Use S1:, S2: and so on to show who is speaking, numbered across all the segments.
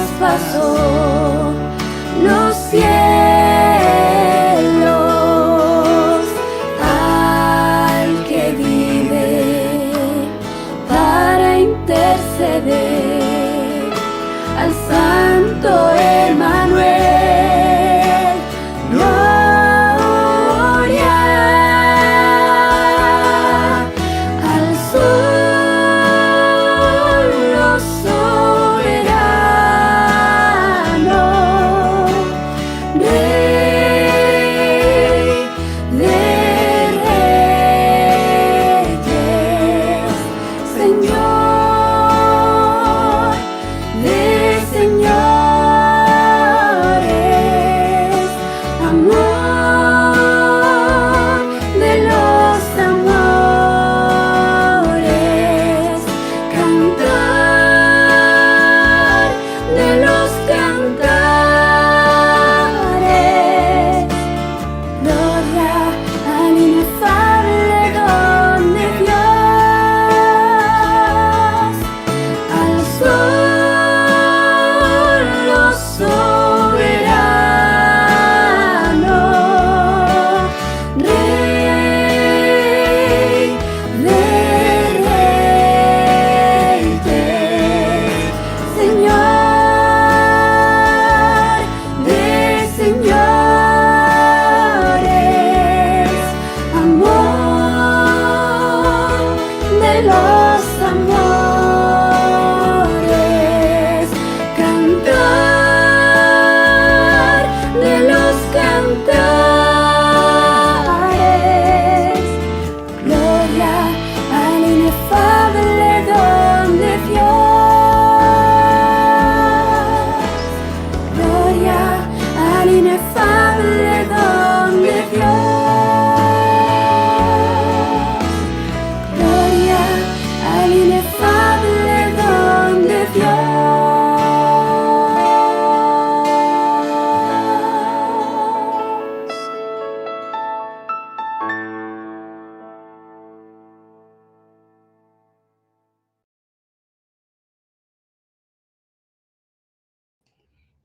S1: traspasó los cielos al que vive para interceder, al Santo Emmanuel, gloria al solo soberano, Rey de reyes, Señor de señores, amor de los amores, cantar de los cantares, gloria al inefable don de Dios, al solo soberano, Rey de reyes, Señor de señores, amor de los amores, cantar de los cantares, gloria al inefable don de Dios, gloria al inefable don de Dios, gloria al inefable don de Dios.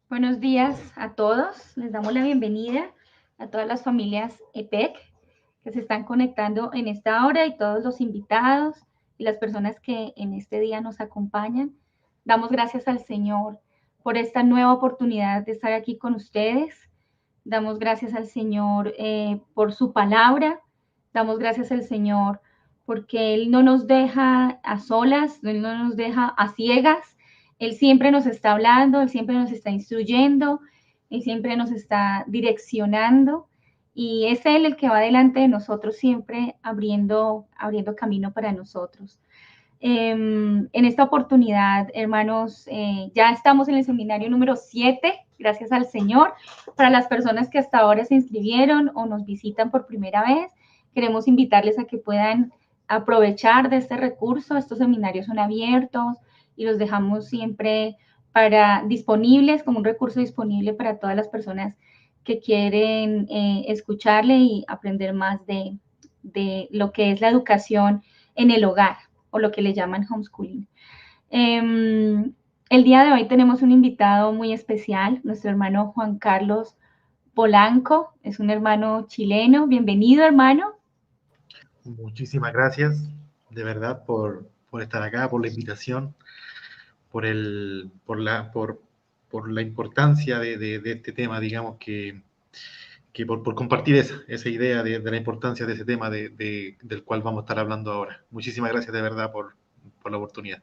S2: Buenos días a todos. Les damos la bienvenida a todas las familias EPEC que se están conectando en esta hora y todos los invitados y las personas que en este día nos acompañan. Damos gracias al Señor por esta nueva oportunidad de estar aquí con ustedes. Damos gracias al Señor por su palabra. Damos gracias al Señor porque Él no nos deja a solas, Él no nos deja a ciegas. Él siempre nos está hablando, Él siempre nos está instruyendo, Él siempre nos está direccionando y es Él el que va delante de nosotros siempre abriendo camino para nosotros. En esta oportunidad, hermanos, ya estamos en el seminario número 7, gracias al Señor. Para las personas que hasta ahora se inscribieron o nos visitan por primera vez, queremos invitarles a que puedan aprovechar de este recurso. Estos seminarios son abiertos y los dejamos siempre disponibles, como un recurso disponible para todas las personas que quieren escucharle y aprender más de lo que es la educación en el hogar, o lo que le llaman homeschooling. El día de hoy tenemos un invitado muy especial, nuestro hermano Juan Carlos Polanco, es un hermano chileno. Bienvenido, hermano.
S3: Muchísimas gracias, de verdad, por estar acá, por la invitación, por la importancia de este tema, digamos, que por compartir esa idea de la importancia de ese tema del cual vamos a estar hablando ahora. Muchísimas gracias, de verdad, por la oportunidad.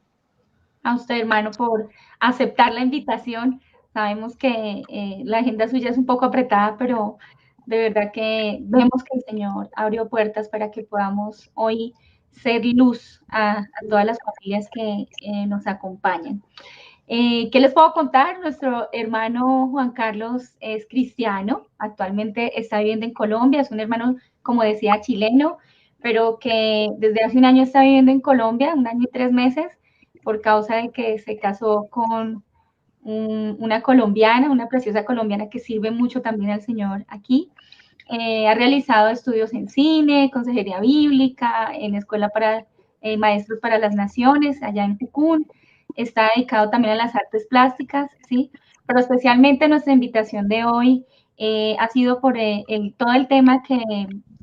S2: A usted, hermano, por aceptar la invitación. Sabemos que la agenda suya es un poco apretada, pero de verdad que vemos que el Señor abrió puertas para que podamos hoy ser luz a todas las familias que nos acompañan. ¿Qué les puedo contar? Nuestro hermano Juan Carlos es cristiano, actualmente está viviendo en Colombia, es un hermano, como decía, chileno, pero que desde hace un año está viviendo en Colombia, 1 año y 3 meses, por causa de que se casó con una colombiana, una preciosa colombiana que sirve mucho también al Señor aquí. Ha realizado estudios en cine, consejería bíblica, en Escuela para Maestros para las Naciones, allá en Pucún. está dedicado también a las artes plásticas, ¿sí? Pero especialmente nuestra invitación de hoy ha sido por todo el tema que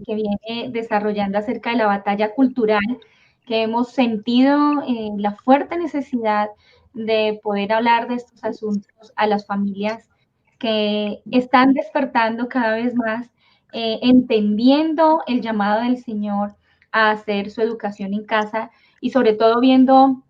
S2: viene desarrollando acerca de la batalla cultural, que hemos sentido la fuerte necesidad de poder hablar de estos asuntos a las familias que están despertando cada vez más, entendiendo el llamado del Señor a hacer su educación en casa y sobre todo viendo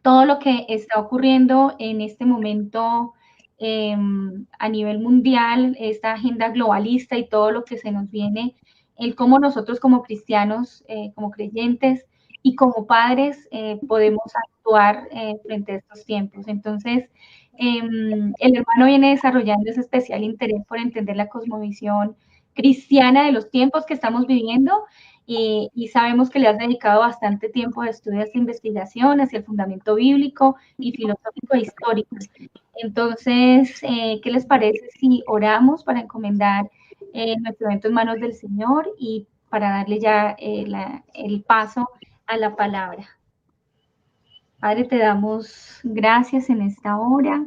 S2: todo lo que está ocurriendo en este momento a nivel mundial, esta agenda globalista y todo lo que se nos viene, el cómo nosotros como cristianos, como creyentes y como padres podemos actuar frente a estos tiempos. Entonces, el hermano viene desarrollando ese especial interés por entender la cosmovisión cristiana de los tiempos que estamos viviendo y sabemos que le has dedicado bastante tiempo a estudios de investigación hacia el fundamento bíblico y filosófico e histórico. Entonces, ¿qué les parece si oramos para encomendar nuestro evento en manos del Señor y para darle ya el paso a la palabra? Padre, te damos gracias en esta hora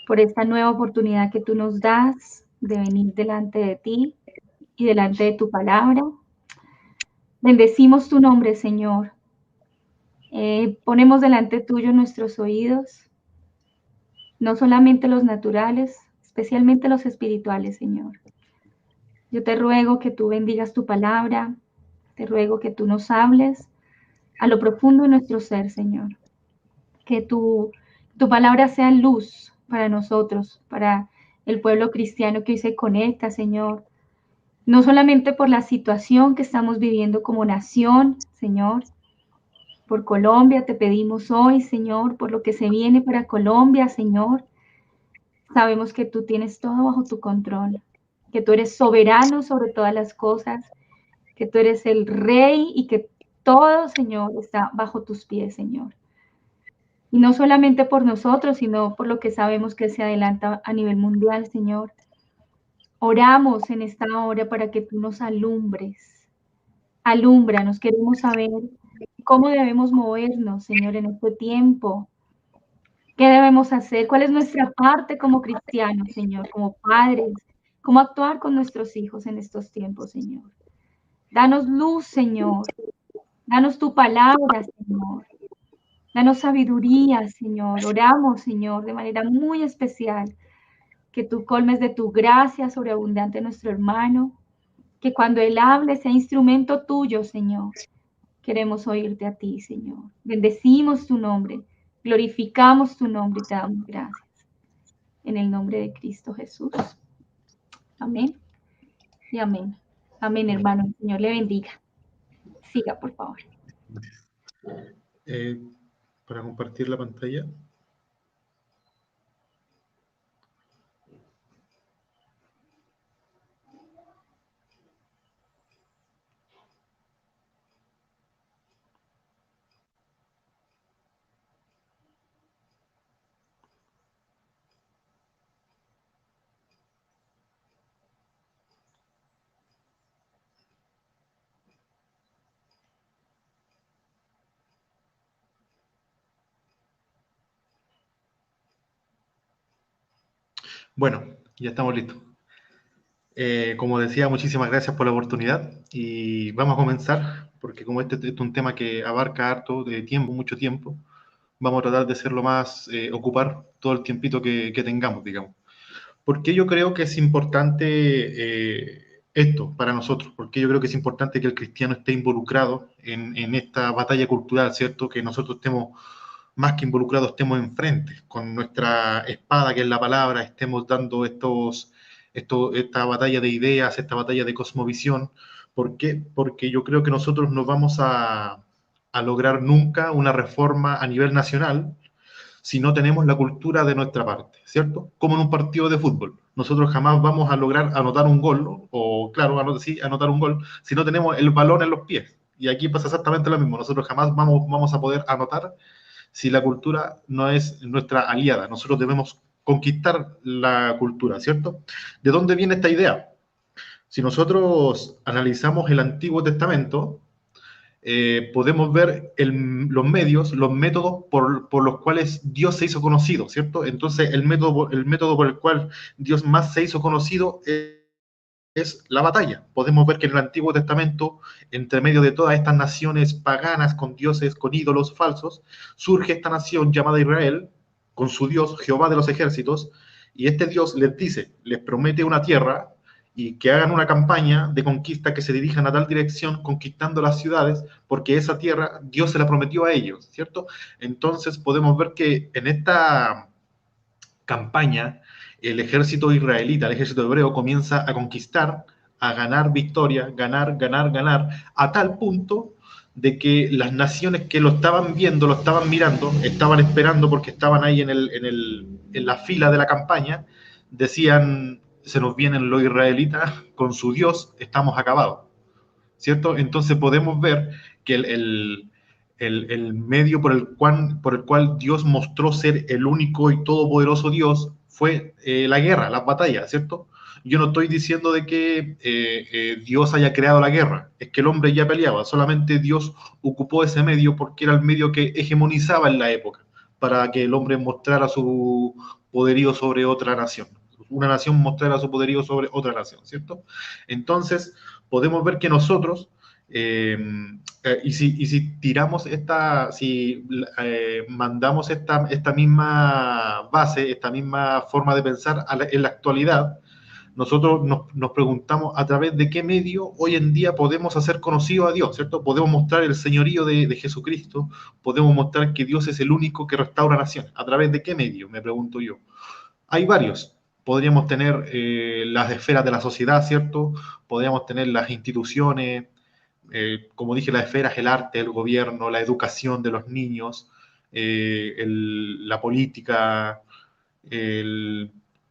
S2: por esta nueva oportunidad que tú nos das de venir delante de ti y delante de tu palabra. Bendecimos tu nombre, Señor. Ponemos delante tuyo nuestros oídos, no solamente los naturales, especialmente los espirituales, Señor. Yo te ruego que tú bendigas tu palabra, te ruego que tú nos hables a lo profundo de nuestro ser, Señor. Que tu palabra sea luz para nosotros, para el pueblo cristiano que hoy se conecta, Señor. No solamente por la situación que estamos viviendo como nación, Señor. Por Colombia te pedimos hoy, Señor, por lo que se viene para Colombia, Señor. Sabemos que tú tienes todo bajo tu control, que tú eres soberano sobre todas las cosas, que tú eres el rey y que todo, Señor, está bajo tus pies, Señor. Y no solamente por nosotros, sino por lo que sabemos que se adelanta a nivel mundial, Señor. Oramos en esta hora para que tú nos alumbres. Alúmbranos, queremos saber cómo debemos movernos, Señor, en este tiempo. ¿Qué debemos hacer? ¿Cuál es nuestra parte como cristianos, Señor, como padres? ¿Cómo actuar con nuestros hijos en estos tiempos, Señor? Danos luz, Señor. Danos tu palabra, Señor. Danos sabiduría, Señor. Oramos, Señor, de manera muy especial, que tú colmes de tu gracia sobreabundante a nuestro hermano, que cuando él hable sea instrumento tuyo, Señor. Queremos oírte a ti, Señor. Bendecimos tu nombre, glorificamos tu nombre y te damos gracias. En el nombre de Cristo Jesús. Amén y amén. Amén, hermano. El Señor le bendiga. Siga, por favor.
S3: Para compartir la pantalla. Bueno, ya estamos listos. Como decía, muchísimas gracias por la oportunidad y vamos a comenzar, porque como este es un tema que abarca harto de tiempo, mucho tiempo, vamos a tratar de hacerlo más, ocupar todo el tiempito que tengamos, digamos. ¿Por qué yo creo que es importante esto para nosotros? Porque yo creo que es importante que el cristiano esté involucrado en esta batalla cultural, ¿cierto? Que nosotros estemos más que involucrados, estemos enfrente, con nuestra espada, que es la palabra, estemos dando esta batalla de ideas, esta batalla de cosmovisión. ¿Por qué? Porque yo creo que nosotros no vamos a lograr nunca una reforma a nivel nacional si no tenemos la cultura de nuestra parte, ¿cierto? Como en un partido de fútbol. Nosotros jamás vamos a lograr anotar un gol, ¿no? O claro, anotar un gol, si no tenemos el balón en los pies. Y aquí pasa exactamente lo mismo. Nosotros jamás vamos a poder anotar si la cultura no es nuestra aliada. Nosotros debemos conquistar la cultura, ¿cierto? ¿De dónde viene esta idea? Si nosotros analizamos el Antiguo Testamento, podemos ver los medios, los métodos por los cuales Dios se hizo conocido, ¿cierto? Entonces, el método por el cual Dios más se hizo conocido es la batalla. Podemos ver que en el Antiguo Testamento, entre medio de todas estas naciones paganas con dioses, con ídolos falsos, surge esta nación llamada Israel, con su Dios, Jehová de los ejércitos, y este Dios les dice, les promete una tierra, y que hagan una campaña de conquista, que se dirijan a tal dirección, conquistando las ciudades, porque esa tierra Dios se la prometió a ellos, ¿cierto? Entonces podemos ver que en esta campaña, el ejército israelita, el ejército hebreo, comienza a conquistar, a ganar victoria, ganar, a tal punto de que las naciones que lo estaban viendo, lo estaban mirando, estaban esperando porque estaban ahí en la fila de la campaña, decían, se nos vienen los israelitas con su Dios, estamos acabados, ¿cierto? Entonces podemos ver que el medio por el cual Dios mostró ser el único y todopoderoso Dios fue la guerra, las batallas, ¿cierto? Yo no estoy diciendo de que Dios haya creado la guerra, es que el hombre ya peleaba, solamente Dios ocupó ese medio porque era el medio que hegemonizaba en la época, para que el hombre mostrara su poderío sobre otra nación. Una nación mostrara su poderío sobre otra nación, ¿cierto? Entonces, podemos ver que nosotros, y si tiramos mandamos esta misma base, esta misma forma de pensar en la actualidad, nosotros nos preguntamos a través de qué medio hoy en día podemos hacer conocido a Dios, ¿cierto? Podemos mostrar el señorío de Jesucristo, podemos mostrar que Dios es el único que restaura naciones. ¿A través de qué medio? Me pregunto yo. Hay varios. Podríamos tener las esferas de la sociedad, ¿cierto? Podríamos tener las instituciones, como dije, las esferas, el arte, el gobierno, la educación de los niños, la política,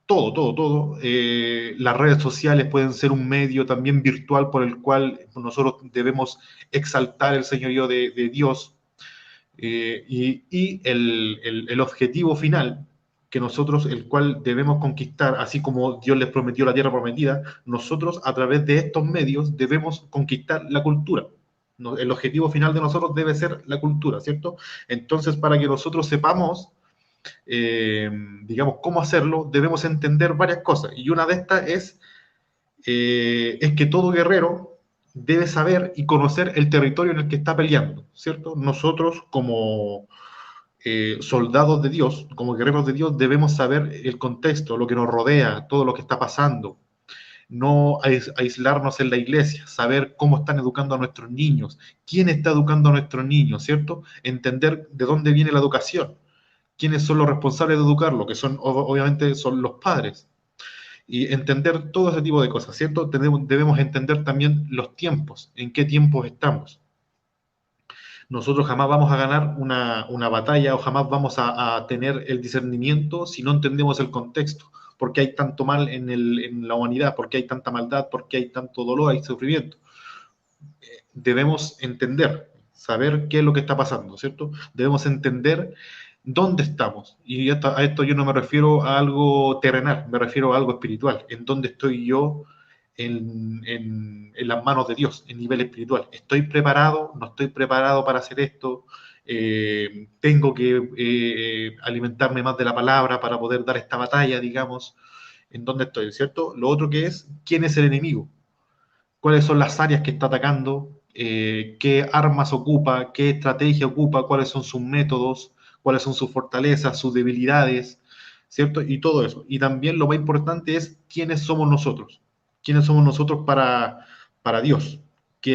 S3: todo. Las redes sociales pueden ser un medio también virtual por el cual nosotros debemos exaltar el señorío de Dios, y el objetivo final que nosotros, el cual debemos conquistar, así como Dios les prometió la tierra prometida, nosotros a través de estos medios debemos conquistar la cultura. El objetivo final de nosotros debe ser la cultura, ¿cierto? Entonces, para que nosotros sepamos, digamos, cómo hacerlo, debemos entender varias cosas. Y una de estas es que todo guerrero debe saber y conocer el territorio en el que está peleando, ¿cierto? Nosotros como soldados de Dios, como guerreros de Dios, debemos saber el contexto, lo que nos rodea, todo lo que está pasando. No aislarnos en la iglesia, saber cómo están educando a nuestros niños, quién está educando a nuestros niños, ¿cierto? Entender de dónde viene la educación, quiénes son los responsables de educarlo, que son, obviamente, son los padres. Y entender todo ese tipo de cosas, ¿cierto? Debemos entender también los tiempos, en qué tiempos estamos. Nosotros jamás vamos a ganar una batalla o jamás vamos a tener el discernimiento si no entendemos el contexto. ¿Por qué hay tanto mal en la humanidad? ¿Por qué hay tanta maldad? ¿Por qué hay tanto dolor, hay sufrimiento? Debemos entender, saber qué es lo que está pasando, ¿cierto? Debemos entender dónde estamos. Y a esto yo no me refiero a algo terrenal, me refiero a algo espiritual. ¿En dónde estoy yo en las manos de Dios, en nivel espiritual? ¿Estoy preparado? ¿No estoy preparado para hacer esto? Tengo que alimentarme más de la palabra para poder dar esta batalla, digamos. ¿En dónde estoy? ¿Cierto? Lo otro que es, ¿quién es el enemigo? ¿Cuáles son las áreas que está atacando? ¿Qué armas ocupa? ¿Qué estrategia ocupa? ¿Cuáles son sus métodos? ¿Cuáles son sus fortalezas, sus debilidades? ¿Cierto? Y todo eso. Y también lo más importante es quiénes somos nosotros. ¿Quiénes somos nosotros para Dios?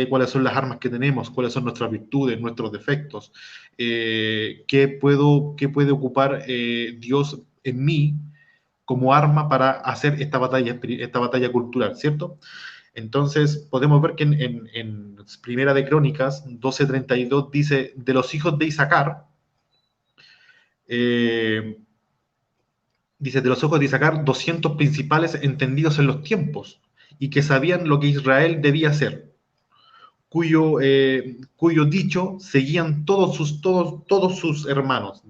S3: ¿Cuáles son las armas que tenemos? ¿Cuáles son nuestras virtudes, nuestros defectos? ¿Qué puede ocupar Dios en mí como arma para hacer esta batalla cultural, ¿cierto? Entonces, podemos ver que en Primera de Crónicas 12:32 dice, de los hijos de Isaacar, dice, de los hijos de Isaacar, 200 principales entendidos en los tiempos y que sabían lo que Israel debía hacer, cuyo dicho seguían todos sus hermanos.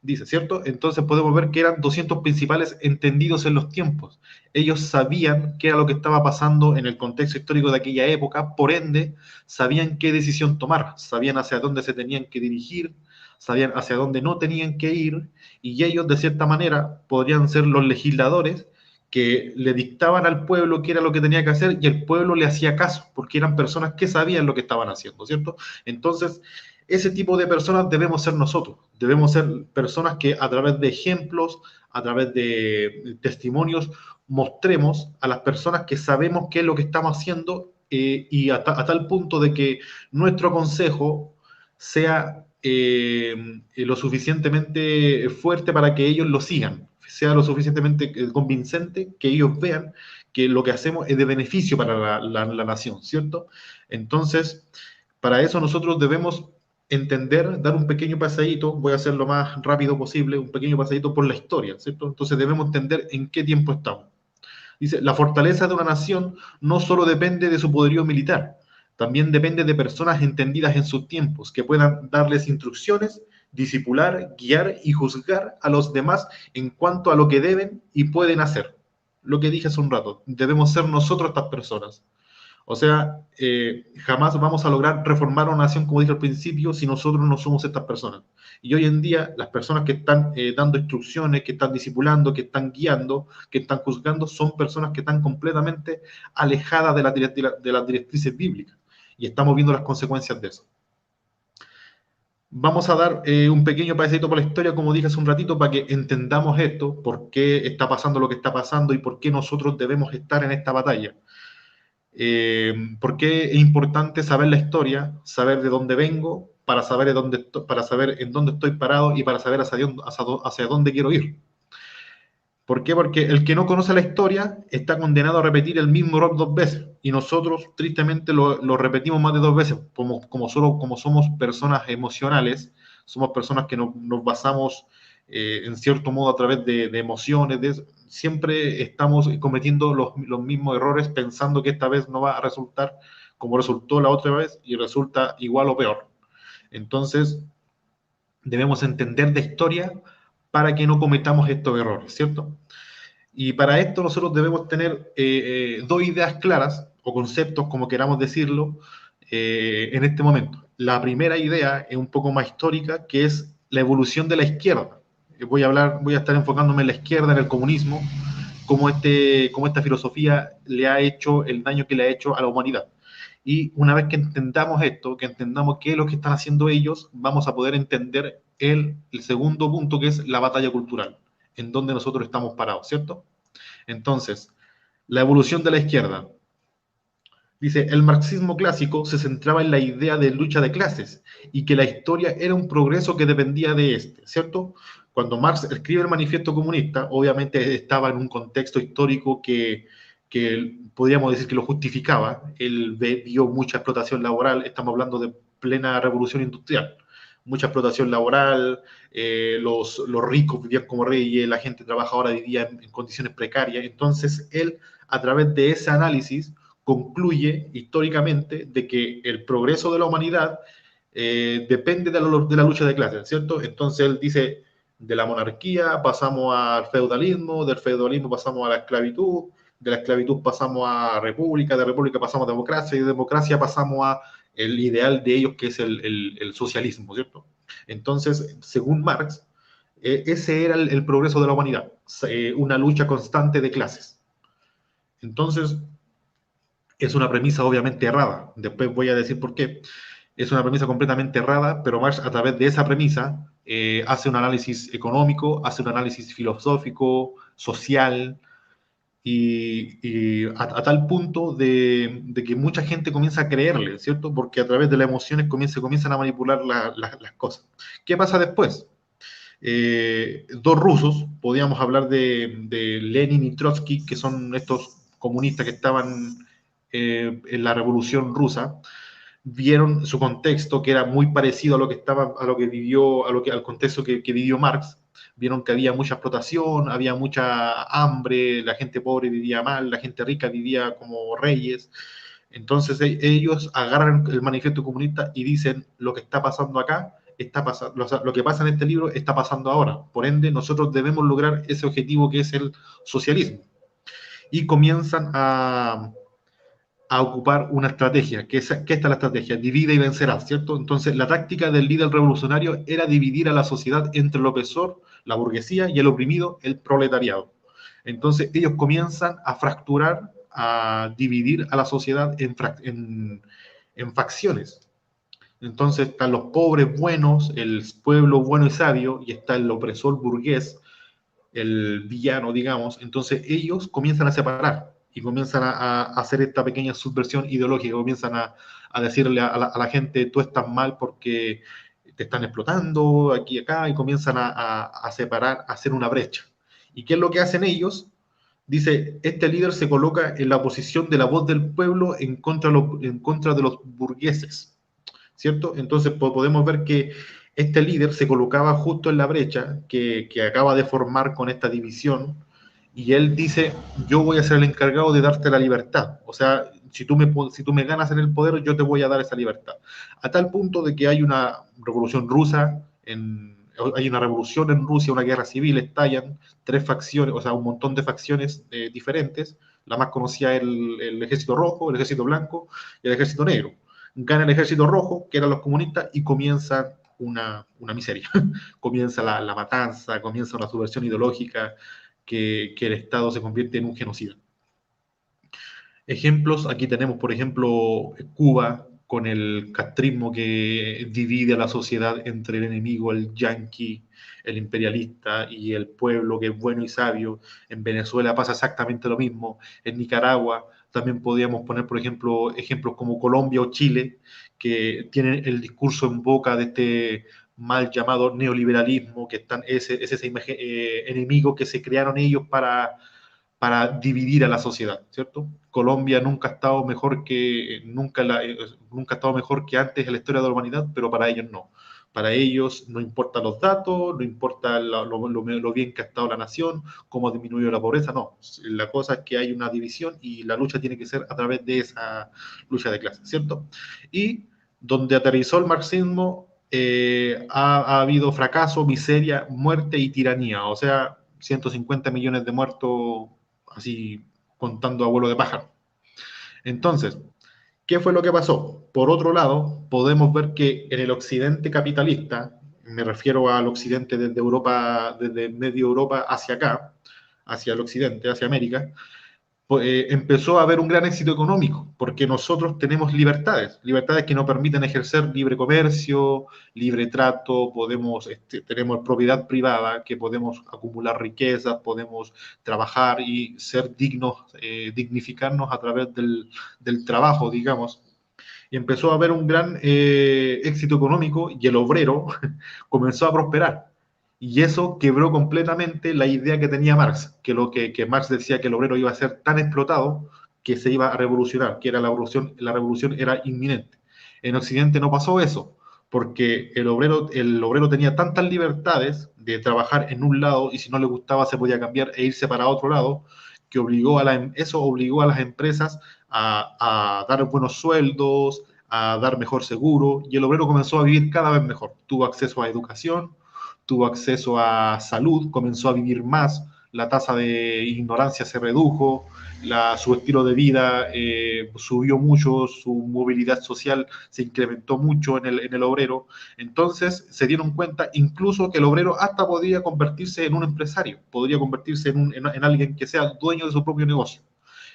S3: dice, ¿cierto? Entonces podemos ver que eran 200 principales entendidos en los tiempos. Ellos sabían qué era lo que estaba pasando en el contexto histórico de aquella época, por ende, sabían qué decisión tomar, sabían hacia dónde se tenían que dirigir, sabían hacia dónde no tenían que ir, y ellos, de cierta manera, podrían ser los legisladores que le dictaban al pueblo qué era lo que tenía que hacer, y el pueblo le hacía caso, porque eran personas que sabían lo que estaban haciendo, ¿cierto? Entonces, ese tipo de personas debemos ser nosotros, debemos ser personas que a través de ejemplos, a través de testimonios, mostremos a las personas que sabemos qué es lo que estamos haciendo, y a tal punto de que nuestro consejo sea lo suficientemente fuerte para que ellos lo sigan, sea lo suficientemente convincente, que ellos vean que lo que hacemos es de beneficio para la nación, ¿cierto? Entonces, para eso nosotros debemos entender, dar un pequeño paseíto, voy a hacer lo más rápido posible, un pequeño paseíto por la historia, ¿cierto? Entonces debemos entender en qué tiempo estamos. Dice, la fortaleza de una nación no solo depende de su poderío militar, también depende de personas entendidas en sus tiempos, que puedan darles instrucciones, disipular, guiar y juzgar a los demás en cuanto a lo que deben y pueden hacer. Lo que dije hace un rato, debemos ser nosotros estas personas. O sea, jamás vamos a lograr reformar una nación, como dije al principio, si nosotros no somos estas personas. Y hoy en día, las personas que están dando instrucciones, que están discipulando, que están guiando, que están juzgando, son personas que están completamente alejadas de las directrices bíblicas. Y estamos viendo las consecuencias de eso. Vamos a dar un pequeño pasito por la historia, como dije hace un ratito, para que entendamos esto, por qué está pasando lo que está pasando y por qué nosotros debemos estar en esta batalla. ¿Por qué es importante saber la historia, saber de dónde vengo, para saber en dónde estoy parado y para saber hacia dónde quiero ir? ¿Por qué? Porque el que no conoce la historia está condenado a repetir el mismo error 2 veces, y nosotros tristemente lo repetimos más de 2 veces, como somos personas emocionales, somos personas que nos basamos en cierto modo a través de emociones, siempre estamos cometiendo los mismos errores pensando que esta vez no va a resultar como resultó la otra vez y resulta igual o peor. Entonces, debemos entender de historia para que no cometamos estos errores, ¿cierto? Y para esto nosotros debemos tener 2 ideas claras, o conceptos, como queramos decirlo, en este momento. La primera idea es un poco más histórica, que es la evolución de la izquierda. Voy a estar enfocándome en la izquierda, en el comunismo, cómo esta filosofía le ha hecho el daño que le ha hecho a la humanidad. Y una vez que entendamos esto, que entendamos qué es lo que están haciendo ellos, vamos a poder entender el segundo punto, que es la batalla cultural, en donde nosotros estamos parados, ¿cierto? Entonces, la evolución de la izquierda. Dice, el marxismo clásico se centraba en la idea de lucha de clases y que la historia era un progreso que dependía de este, ¿cierto? Cuando Marx escribe el Manifiesto Comunista, obviamente estaba en un contexto histórico que podríamos decir que lo justificaba. Él vio mucha explotación laboral, estamos hablando de plena revolución industrial, mucha explotación laboral, los ricos vivían como reyes, la gente trabajadora vivía en condiciones precarias. Entonces, él, a través de ese análisis, concluye históricamente de que el progreso de la humanidad depende de la lucha de clases, ¿cierto? Entonces él dice, de la monarquía pasamos al feudalismo, del feudalismo pasamos a la esclavitud, de la esclavitud pasamos a república, de república pasamos a democracia, y de democracia pasamos a el ideal de ellos, que es el socialismo, ¿cierto? Entonces, según Marx, ese era el progreso de la humanidad, una lucha constante de clases. Entonces, es una premisa obviamente errada. Después voy a decir por qué. Es una premisa completamente errada, pero Marx, a través de esa premisa, hace un análisis económico, hace un análisis filosófico, social, y a tal punto de que mucha gente comienza a creerle, ¿cierto? Porque a través de las emociones comienzan a manipular las cosas. ¿Qué pasa después? 2 rusos, podríamos hablar de Lenin y Trotsky, que son estos comunistas que estaban en la Revolución Rusa, vieron su contexto, que era muy parecido a lo que vivió, al contexto que vivió Marx. Vieron que había mucha explotación, había mucha hambre, la gente pobre vivía mal, la gente rica vivía como reyes. Entonces ellos agarran el Manifiesto Comunista y dicen, lo que está pasando acá está pasando, lo que pasa en este libro está pasando ahora. Por ende, nosotros debemos lograr ese objetivo que es el socialismo. Y comienzan a ocupar una estrategia. ¿Qué esta es la estrategia? Divide y vencerás, ¿cierto? Entonces, la táctica del líder revolucionario era dividir a la sociedad entre el opresor, la burguesía, y el oprimido, el proletariado. Entonces, ellos comienzan a fracturar, a dividir a la sociedad en facciones. Entonces, están los pobres buenos, el pueblo bueno y sabio, y está el opresor burgués, el villano, digamos. Entonces, ellos comienzan a separar y comienzan a hacer esta pequeña subversión ideológica, comienzan a decirle a la gente, tú estás mal porque te están explotando aquí y acá, y comienzan a separar, a hacer una brecha. ¿Y qué es lo que hacen ellos? Dice, este líder se coloca en la posición de la voz del pueblo en contra de los burgueses, ¿cierto? Entonces podemos ver que este líder se colocaba justo en la brecha que acaba de formar con esta división, y él dice, yo voy a ser el encargado de darte la libertad. O sea, si tú me ganas en el poder, yo te voy a dar esa libertad. A tal punto de que hay una revolución rusa, hay una revolución en Rusia, una guerra civil, estallan 3 facciones, o sea, un montón de facciones diferentes. La más conocida es el ejército rojo, el ejército blanco y el ejército negro. Gana el ejército rojo, que eran los comunistas, y comienza una miseria. Comienza la matanza, comienza una subversión ideológica, que el Estado se convierte en un genocida. Ejemplos, aquí tenemos, por ejemplo, Cuba, con el castrismo que divide a la sociedad entre el enemigo, el yanqui, el imperialista, y el pueblo que es bueno y sabio. En Venezuela pasa exactamente lo mismo. En Nicaragua también podríamos poner, por ejemplo, ejemplos como Colombia o Chile, que tienen el discurso en boca de este mal llamado neoliberalismo, que es ese enemigo que se crearon ellos para dividir a la sociedad, ¿cierto? Colombia nunca ha estado mejor que antes en la historia de la humanidad, pero para ellos no. Para ellos no importan los datos, no importa lo bien que ha estado la nación, cómo ha disminuido la pobreza, no. La cosa es que hay una división y la lucha tiene que ser a través de esa lucha de clases, ¿cierto? Y donde aterrizó el marxismo, ha habido fracaso, miseria, muerte y tiranía. O sea, 150 millones de muertos, así contando a vuelo de pájaro. Entonces, ¿qué fue lo que pasó? Por otro lado, podemos ver que en el occidente capitalista, me refiero al occidente desde Europa, desde medio Europa hacia acá, hacia el occidente, hacia América, empezó a haber un gran éxito económico, porque nosotros tenemos libertades que nos permiten ejercer libre comercio, libre trato, tenemos propiedad privada, que podemos acumular riquezas, podemos trabajar y ser dignos, dignificarnos a través del trabajo, digamos. Y empezó a haber un gran éxito económico, y el obrero comenzó a prosperar. Y eso quebró completamente la idea que tenía Marx, que Marx decía que el obrero iba a ser tan explotado que se iba a revolucionar, que la revolución era inminente. En Occidente no pasó eso, porque el obrero tenía tantas libertades de trabajar en un lado, y si no le gustaba se podía cambiar e irse para otro lado, que eso obligó a las empresas a dar buenos sueldos, a dar mejor seguro, y el obrero comenzó a vivir cada vez mejor. Tuvo acceso a educación, tuvo acceso a salud, comenzó a vivir más, la tasa de ignorancia se redujo, su estilo de vida subió mucho, su movilidad social se incrementó mucho en el obrero. Entonces se dieron cuenta incluso que el obrero hasta podría convertirse en un empresario, podría convertirse en alguien que sea dueño de su propio negocio.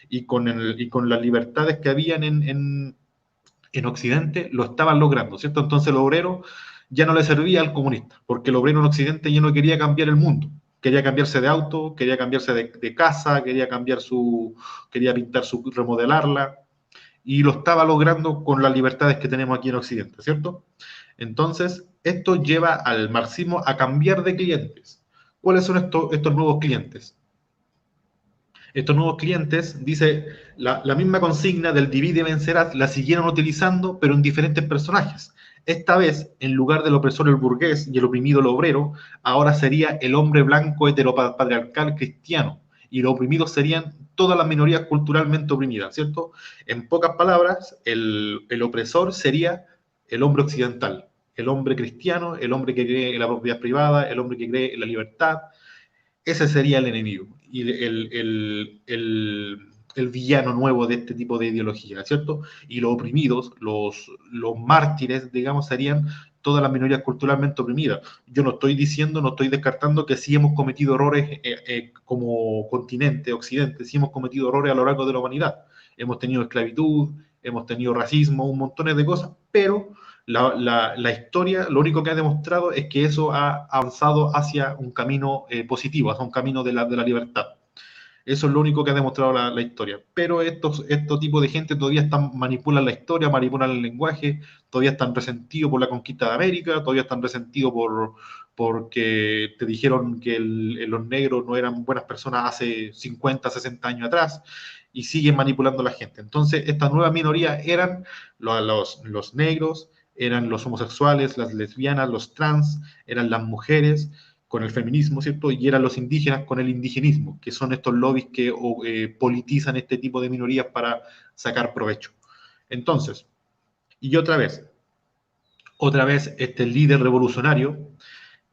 S3: Y con las libertades que habían en Occidente, lo estaban logrando, ¿cierto? Entonces el obrero ya no le servía al comunista, porque el obrero en Occidente ya no quería cambiar el mundo, quería cambiarse de auto, quería cambiarse de casa, quería pintar remodelarla, y lo estaba logrando con las libertades que tenemos aquí en Occidente, ¿cierto? Entonces, esto lleva al marxismo a cambiar de clientes. ¿Cuáles son estos nuevos clientes? Estos nuevos clientes, dice, la misma consigna del divide y vencerás, la siguieron utilizando, pero en diferentes personajes. Esta vez, en lugar del opresor el burgués y el oprimido el obrero, ahora sería el hombre blanco heteropatriarcal cristiano, y los oprimidos serían todas las minorías culturalmente oprimidas, ¿cierto? En pocas palabras, el opresor sería el hombre occidental, el hombre cristiano, el hombre que cree en la propiedad privada, el hombre que cree en la libertad. Ese sería el enemigo y el villano nuevo de este tipo de ideología, ¿cierto? Y los oprimidos, los mártires, digamos, serían todas las minorías culturalmente oprimidas. Yo no estoy diciendo, no estoy descartando que sí hemos cometido errores como continente, occidente, sí hemos cometido errores a lo largo de la humanidad. Hemos tenido esclavitud, hemos tenido racismo, un montón de cosas, pero la historia lo único que ha demostrado es que eso ha avanzado hacia un camino positivo, hacia un camino de la libertad. Eso es lo único que ha demostrado la historia. Pero estos tipos de gente todavía manipulan la historia, manipulan el lenguaje, todavía están resentidos por la conquista de América, todavía están resentidos porque te dijeron que los negros no eran buenas personas hace 50, 60 años atrás, y siguen manipulando a la gente. Entonces, esta nueva minoría eran los negros, eran los homosexuales, las lesbianas, los trans, eran las mujeres con el feminismo, ¿cierto? Y eran los indígenas con el indigenismo, que son estos lobbies que politizan este tipo de minorías para sacar provecho. Entonces, y otra vez, este líder revolucionario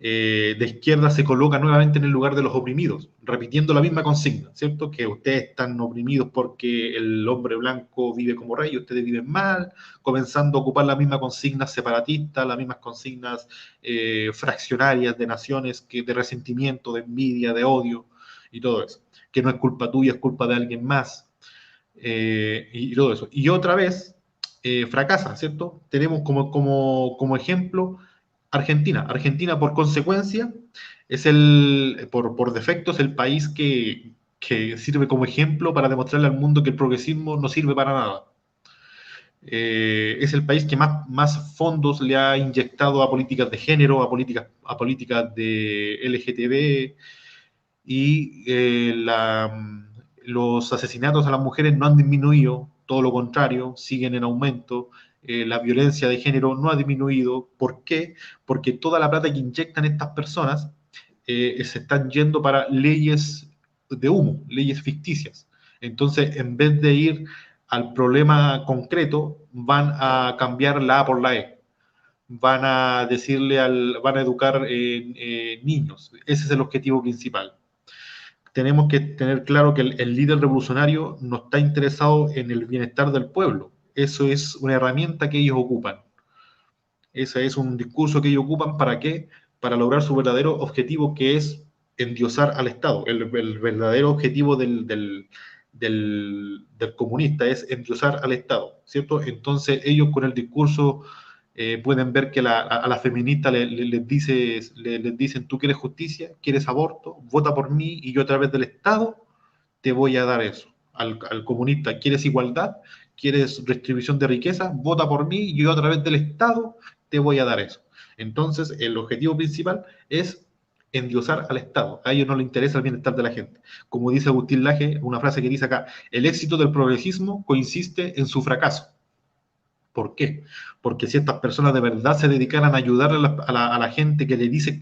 S3: de izquierda se coloca nuevamente en el lugar de los oprimidos, repitiendo la misma consigna, ¿cierto? Que ustedes están oprimidos porque el hombre blanco vive como rey y ustedes viven mal, comenzando a ocupar la misma consigna separatista, las mismas consignas fraccionarias de naciones, de resentimiento, de envidia, de odio y todo eso. Que no es culpa tuya, es culpa de alguien más y todo eso. Y otra vez fracasa, ¿cierto? Tenemos como ejemplo Argentina. Argentina, por consecuencia, es por defecto, es el país que sirve como ejemplo para demostrarle al mundo que el progresismo no sirve para nada. Es el país que más fondos le ha inyectado a políticas de género, a políticas de LGTB, y los asesinatos a las mujeres no han disminuido, todo lo contrario, siguen en aumento. La violencia de género no ha disminuido. ¿Por qué? Porque toda la plata que inyectan estas personas se están yendo para leyes de humo, leyes ficticias. Entonces, en vez de ir al problema concreto, van a cambiar la A por la E. Van a educar niños. Ese es el objetivo principal. Tenemos que tener claro que el líder revolucionario no está interesado en el bienestar del pueblo. Eso es una herramienta que ellos ocupan. Ese es un discurso que ellos ocupan, ¿para qué? Para lograr su verdadero objetivo, que es endiosar al Estado. El verdadero objetivo del comunista es endiosar al Estado, ¿cierto? Entonces ellos con el discurso pueden ver que a la feminista les dicen, tú quieres justicia, quieres aborto, vota por mí y yo a través del Estado te voy a dar eso. Al comunista, ¿quieres igualdad? ¿Quieres distribución de riqueza? Vota por mí y yo a través del Estado te voy a dar eso. Entonces, el objetivo principal es endiosar al Estado. A ellos no les interesa el bienestar de la gente. Como dice Agustín Laje, una frase que dice acá, el éxito del progresismo consiste en su fracaso. ¿Por qué? Porque si estas personas de verdad se dedicaran a ayudar a la gente que dicen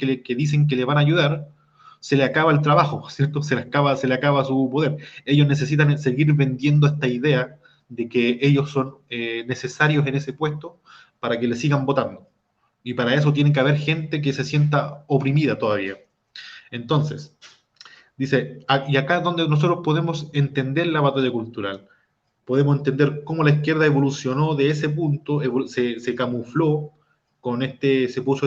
S3: que le van a ayudar, se le acaba el trabajo, ¿cierto? Se le acaba su poder. Ellos necesitan seguir vendiendo esta idea de que ellos son necesarios en ese puesto para que le sigan votando. Y para eso tiene que haber gente que se sienta oprimida todavía. Entonces, dice, y acá es donde nosotros podemos entender la batalla cultural. Podemos entender cómo la izquierda evolucionó de ese punto, se camufló con se puso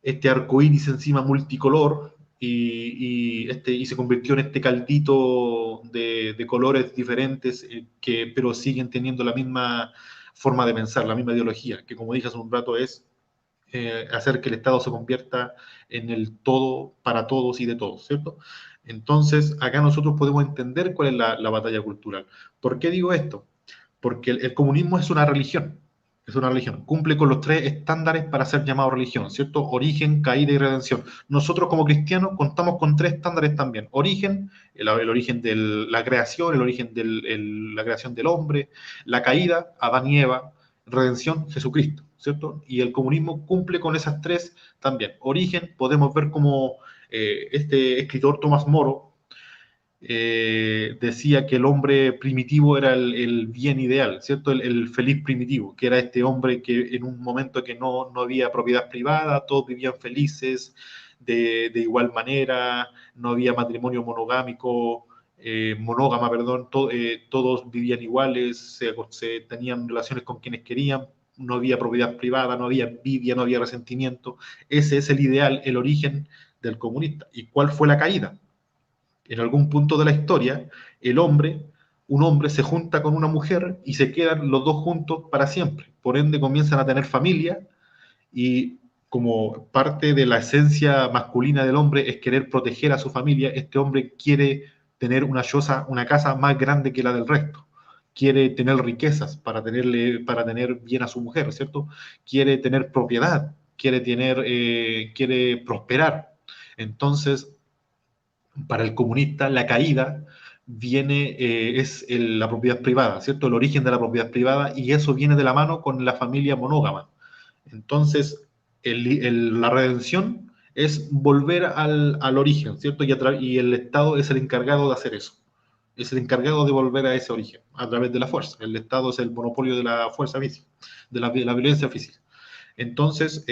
S3: este arcoíris encima multicolor y se convirtió en este caldito de colores diferentes pero siguen teniendo la misma forma de pensar, la misma ideología, que como dije hace un rato es hacer que el Estado se convierta en el todo para todos y de todos, ¿cierto? Entonces, acá nosotros podemos entender cuál es la batalla cultural. ¿Por qué digo esto? Porque el comunismo es una religión, cumple con los 3 estándares para ser llamado religión, ¿cierto? Origen, caída y redención. Nosotros como cristianos contamos con 3 estándares también. Origen, el origen de la creación, el origen de la creación del hombre, la caída, Adán y Eva, redención, Jesucristo, ¿cierto? Y el comunismo cumple con esas 3 también. Origen, podemos ver como este escritor Tomás Moro decía que el hombre primitivo era el bien ideal, ¿cierto? El feliz primitivo, que era este hombre que en un momento que no había propiedad privada, todos vivían felices de igual manera, no había matrimonio monógama, perdón, todos vivían iguales, se tenían relaciones con quienes querían, no había propiedad privada, no había envidia, no había resentimiento. Ese es el ideal, el origen del comunista. ¿Y cuál fue la caída? En algún punto de la historia, un hombre se junta con una mujer y se quedan los dos juntos para siempre. Por ende, comienzan a tener familia y como parte de la esencia masculina del hombre es querer proteger a su familia, este hombre quiere tener una casa más grande que la del resto. Quiere tener riquezas para tener bien a su mujer, ¿cierto? Quiere tener propiedad, quiere prosperar. Entonces, para el comunista, la caída es la propiedad privada, ¿cierto? El origen de la propiedad privada, y eso viene de la mano con la familia monógama. Entonces, la redención es volver al origen, ¿cierto? Y el Estado es el encargado de hacer eso. Es el encargado de volver a ese origen, a través de la fuerza. El Estado es el monopolio de la fuerza física, de la violencia física. Entonces,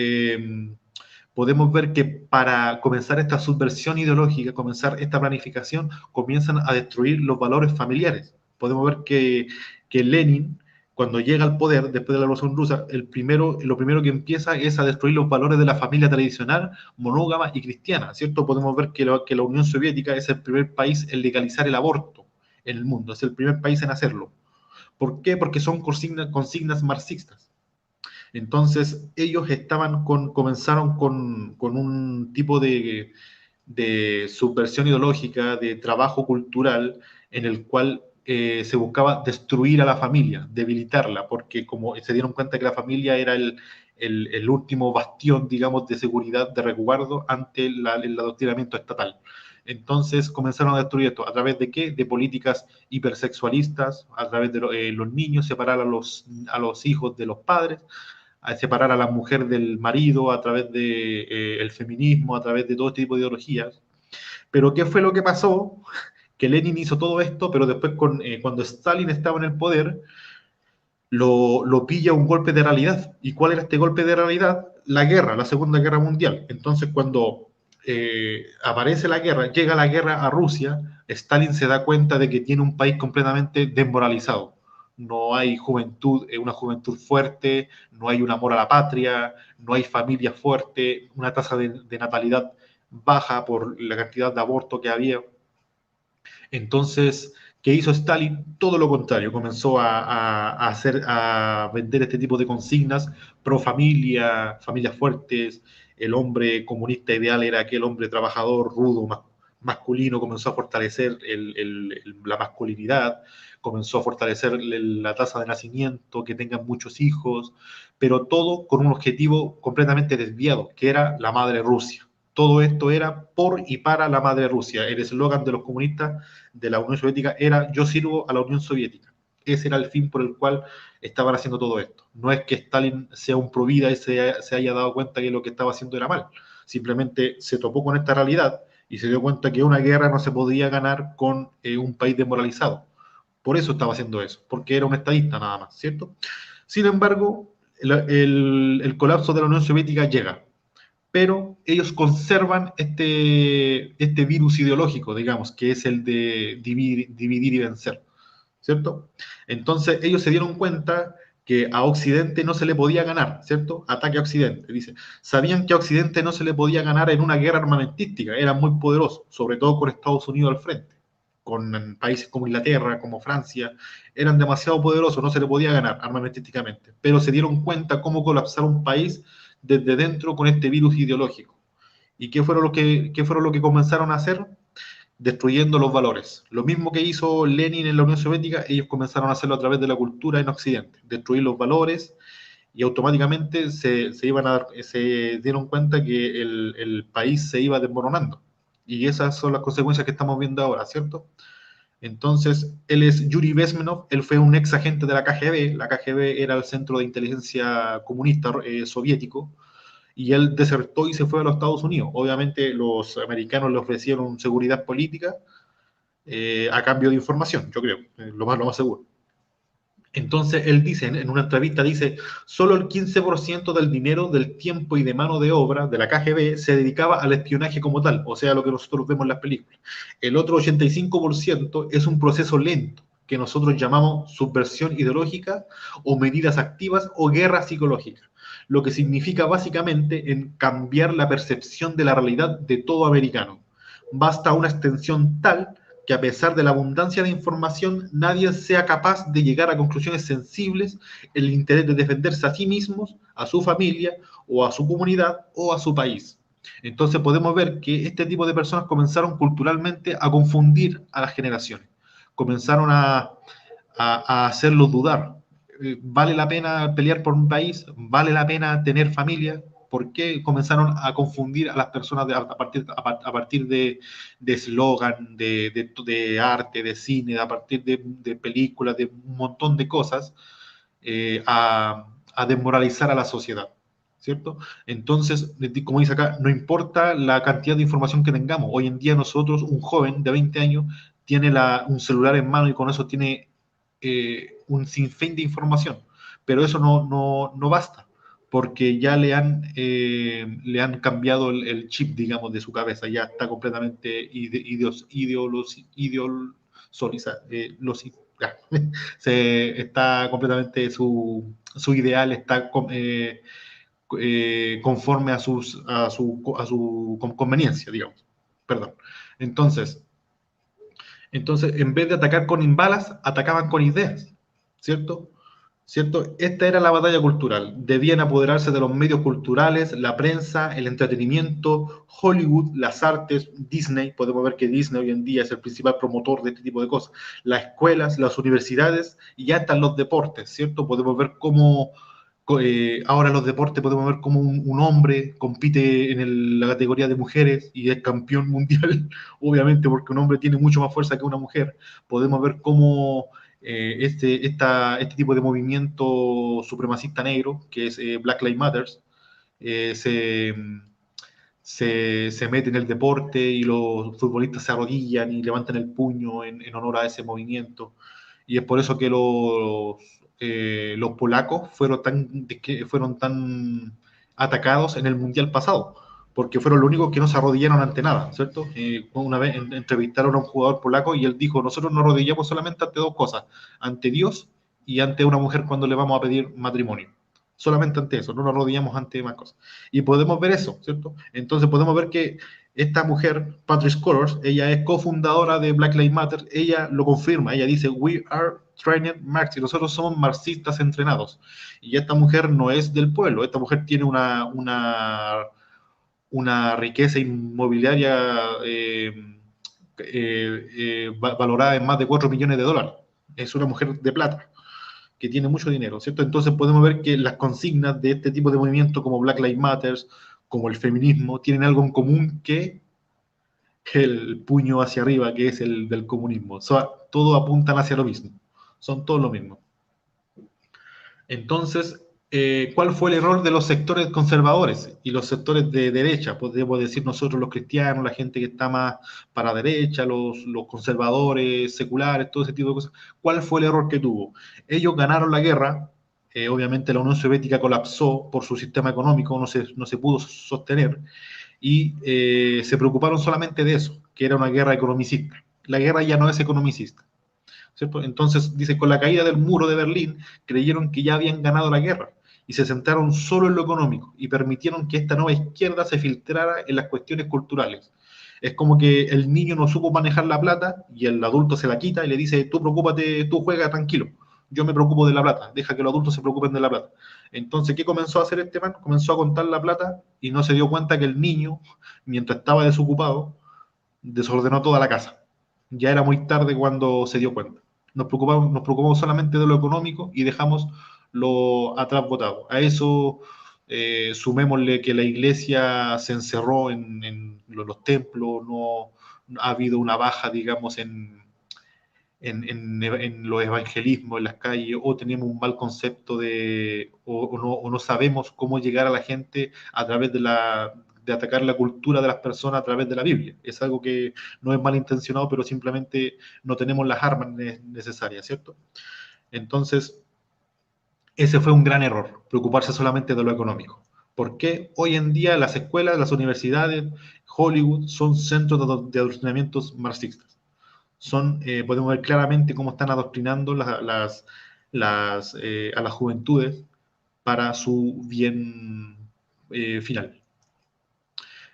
S3: podemos ver que para comenzar esta subversión ideológica, comenzar esta planificación, comienzan a destruir los valores familiares. Podemos ver que Lenin, cuando llega al poder, después de la Revolución Rusa, lo primero que empieza es a destruir los valores de la familia tradicional, monógama y cristiana, ¿cierto? Podemos ver que la Unión Soviética es el primer país en legalizar el aborto en el mundo, es el primer país en hacerlo. ¿Por qué? Porque son consignas marxistas. Entonces, ellos comenzaron con un tipo de subversión ideológica, de trabajo cultural, en el cual se buscaba destruir a la familia, debilitarla, porque como se dieron cuenta que la familia era el último bastión, digamos, de seguridad, de resguardo ante el adoctrinamiento estatal. Entonces comenzaron a destruir esto. ¿A través de qué? De políticas hipersexualistas, a través de los niños, separar a los hijos de los padres, a separar a la mujer del marido a través del feminismo, a través de todo este tipo de ideologías. Pero ¿qué fue lo que pasó? Que Lenin hizo todo esto, pero después cuando Stalin estaba en el poder, lo pilla un golpe de realidad. ¿Y cuál era este golpe de realidad? La guerra, la Segunda Guerra Mundial. Entonces, cuando aparece la guerra, llega la guerra a Rusia, Stalin se da cuenta de que tiene un país completamente desmoralizado. No hay juventud, una juventud fuerte, no hay un amor a la patria, no hay familia fuerte, una tasa de natalidad baja por la cantidad de abortos que había. Entonces, ¿qué hizo Stalin? Todo lo contrario, comenzó a vender este tipo de consignas pro familia, familias fuertes. El hombre comunista ideal era aquel hombre trabajador, rudo, masculino. Comenzó a fortalecer la masculinidad, comenzó a fortalecer la tasa de nacimiento, que tengan muchos hijos, pero todo con un objetivo completamente desviado, que era la madre Rusia. Todo esto era por y para la madre Rusia. El eslogan de los comunistas de la Unión Soviética era: yo sirvo a la Unión Soviética. Ese era el fin por el cual estaban haciendo todo esto. No es que Stalin sea un provida y se haya dado cuenta que lo que estaba haciendo era mal. Simplemente se topó con esta realidad y se dio cuenta que una guerra no se podía ganar con un país desmoralizado. Por eso estaba haciendo eso, porque era un estadista nada más, ¿cierto? Sin embargo, el colapso de la Unión Soviética llega, pero ellos conservan este virus ideológico, digamos, que es el de dividir y vencer, ¿cierto? Entonces ellos se dieron cuenta que a Occidente no se le podía ganar, ¿cierto? Ataque a Occidente, dice. Sabían que a Occidente no se le podía ganar en una guerra armamentística, era muy poderoso, sobre todo con Estados Unidos al frente, con países como Inglaterra, como Francia, eran demasiado poderosos, no se le podía ganar armamentísticamente, pero se dieron cuenta cómo colapsar un país desde dentro con este virus ideológico. ¿Y qué fueron lo que comenzaron a hacer? Destruyendo los valores. Lo mismo que hizo Lenin en la Unión Soviética, ellos comenzaron a hacerlo a través de la cultura en Occidente, destruir los valores, y automáticamente se dieron cuenta que el país se iba desmoronando. Y esas son las consecuencias que estamos viendo ahora, ¿cierto? Entonces, él es Yuri Bezmenov, él fue un ex agente de la KGB. La KGB era el centro de inteligencia comunista soviético, y él desertó y se fue a los Estados Unidos. Obviamente los americanos le ofrecieron seguridad política, a cambio de información, yo creo, lo más seguro. Entonces, él dice, en una entrevista, dice, solo el 15% del dinero, del tiempo y de mano de obra de la KGB se dedicaba al espionaje como tal, o sea, lo que nosotros vemos en las películas. El otro 85% es un proceso lento, que nosotros llamamos subversión ideológica o medidas activas o guerra psicológica, lo que significa básicamente en cambiar la percepción de la realidad de todo americano. Basta una extensión tal que a pesar de la abundancia de información, nadie sea capaz de llegar a conclusiones sensibles en el interés de defenderse a sí mismos, a su familia, o a su comunidad, o a su país. Entonces podemos ver que este tipo de personas comenzaron culturalmente a confundir a las generaciones. Comenzaron a hacerlos dudar. ¿Vale la pena pelear por un país? ¿Vale la pena tener familia? ¿Por qué comenzaron a confundir a las personas a partir de eslogan, de arte, de cine, a partir de películas, de un montón de cosas, a desmoralizar a la sociedad? ¿Cierto? Entonces, como dice acá, no importa la cantidad de información que tengamos. Hoy en día nosotros, un joven de 20 años, tiene un celular en mano y con eso tiene un sinfín de información. Pero eso no basta, porque ya le han cambiado el chip, digamos, de su cabeza. Ya está completamente está completamente su ideal está conforme a su conveniencia, digamos. Perdón. Entonces, en vez de atacar con balas, atacaban con ideas, ¿cierto? ¿Cierto? Esta era la batalla cultural. Debían apoderarse de los medios culturales, la prensa, el entretenimiento, Hollywood, las artes, Disney. Podemos ver que Disney hoy en día es el principal promotor de este tipo de cosas. Las escuelas, las universidades y ya están los deportes, ¿cierto? Podemos ver cómo ahora en los deportes podemos ver cómo un hombre compite en la categoría de mujeres y es campeón mundial, obviamente porque un hombre tiene mucho más fuerza que una mujer. Podemos ver cómo este tipo de movimiento supremacista negro, que es Black Lives Matter, se mete en el deporte y los futbolistas se arrodillan y levantan el puño en honor a ese movimiento. Y es por eso que los polacos fueron tan atacados en el Mundial pasado, porque fueron los únicos que no se arrodillaron ante nada, ¿cierto? Una vez entrevistaron a un jugador polaco y él dijo, nosotros nos arrodillamos solamente ante dos cosas, ante Dios y ante una mujer cuando le vamos a pedir matrimonio. Solamente ante eso, no nos arrodillamos ante más cosas. Y podemos ver eso, ¿cierto? Entonces podemos ver que esta mujer, Patrisse Cullors, ella es cofundadora de Black Lives Matter, ella lo confirma, ella dice, we are trained Marxists, nosotros somos marxistas entrenados. Y esta mujer no es del pueblo, esta mujer tiene una riqueza inmobiliaria valorada en más de 4 millones de dólares. Es una mujer de plata, que tiene mucho dinero, ¿cierto? Entonces podemos ver que las consignas de este tipo de movimientos como Black Lives Matter, como el feminismo, tienen algo en común que el puño hacia arriba, que es el del comunismo. O sea, todos apuntan hacia lo mismo, son todos lo mismo. Entonces, ¿cuál fue el error de los sectores conservadores y los sectores de derecha? Podemos decir nosotros los cristianos, la gente que está más para derecha, los conservadores, seculares, todo ese tipo de cosas. ¿Cuál fue el error que tuvo? Ellos ganaron la guerra, obviamente la Unión Soviética colapsó por su sistema económico, no se pudo sostener, y se preocuparon solamente de eso, que era una guerra economicista. La guerra ya no es economicista, ¿cierto? Entonces, dice, con la caída del muro de Berlín, creyeron que ya habían ganado la guerra y se centraron solo en lo económico y permitieron que esta nueva izquierda se filtrara en las cuestiones culturales. Es como que el niño no supo manejar la plata y el adulto se la quita y le dice, tú preocúpate, tú juega tranquilo, yo me preocupo de la plata, deja que los adultos se preocupen de la plata. Entonces, ¿qué comenzó a hacer este man? Comenzó a contar la plata y no se dio cuenta que el niño, mientras estaba desocupado, desordenó toda la casa. Ya era muy tarde cuando se dio cuenta. Nos preocupamos solamente de lo económico y dejamos lo atrás botado. A eso sumémosle que la iglesia se encerró en los templos, no ha habido una baja, digamos, en los evangelismos en las calles, o tenemos un mal concepto o no sabemos cómo llegar a la gente a través de atacar la cultura de las personas a través de la Biblia. Es algo que no es malintencionado, pero simplemente no tenemos las armas necesarias, ¿cierto? Entonces, ese fue un gran error, preocuparse solamente de lo económico. Porque hoy en día las escuelas, las universidades, Hollywood son centros de adoctrinamientos marxistas. Podemos ver claramente cómo están adoctrinando a las juventudes para su bien final.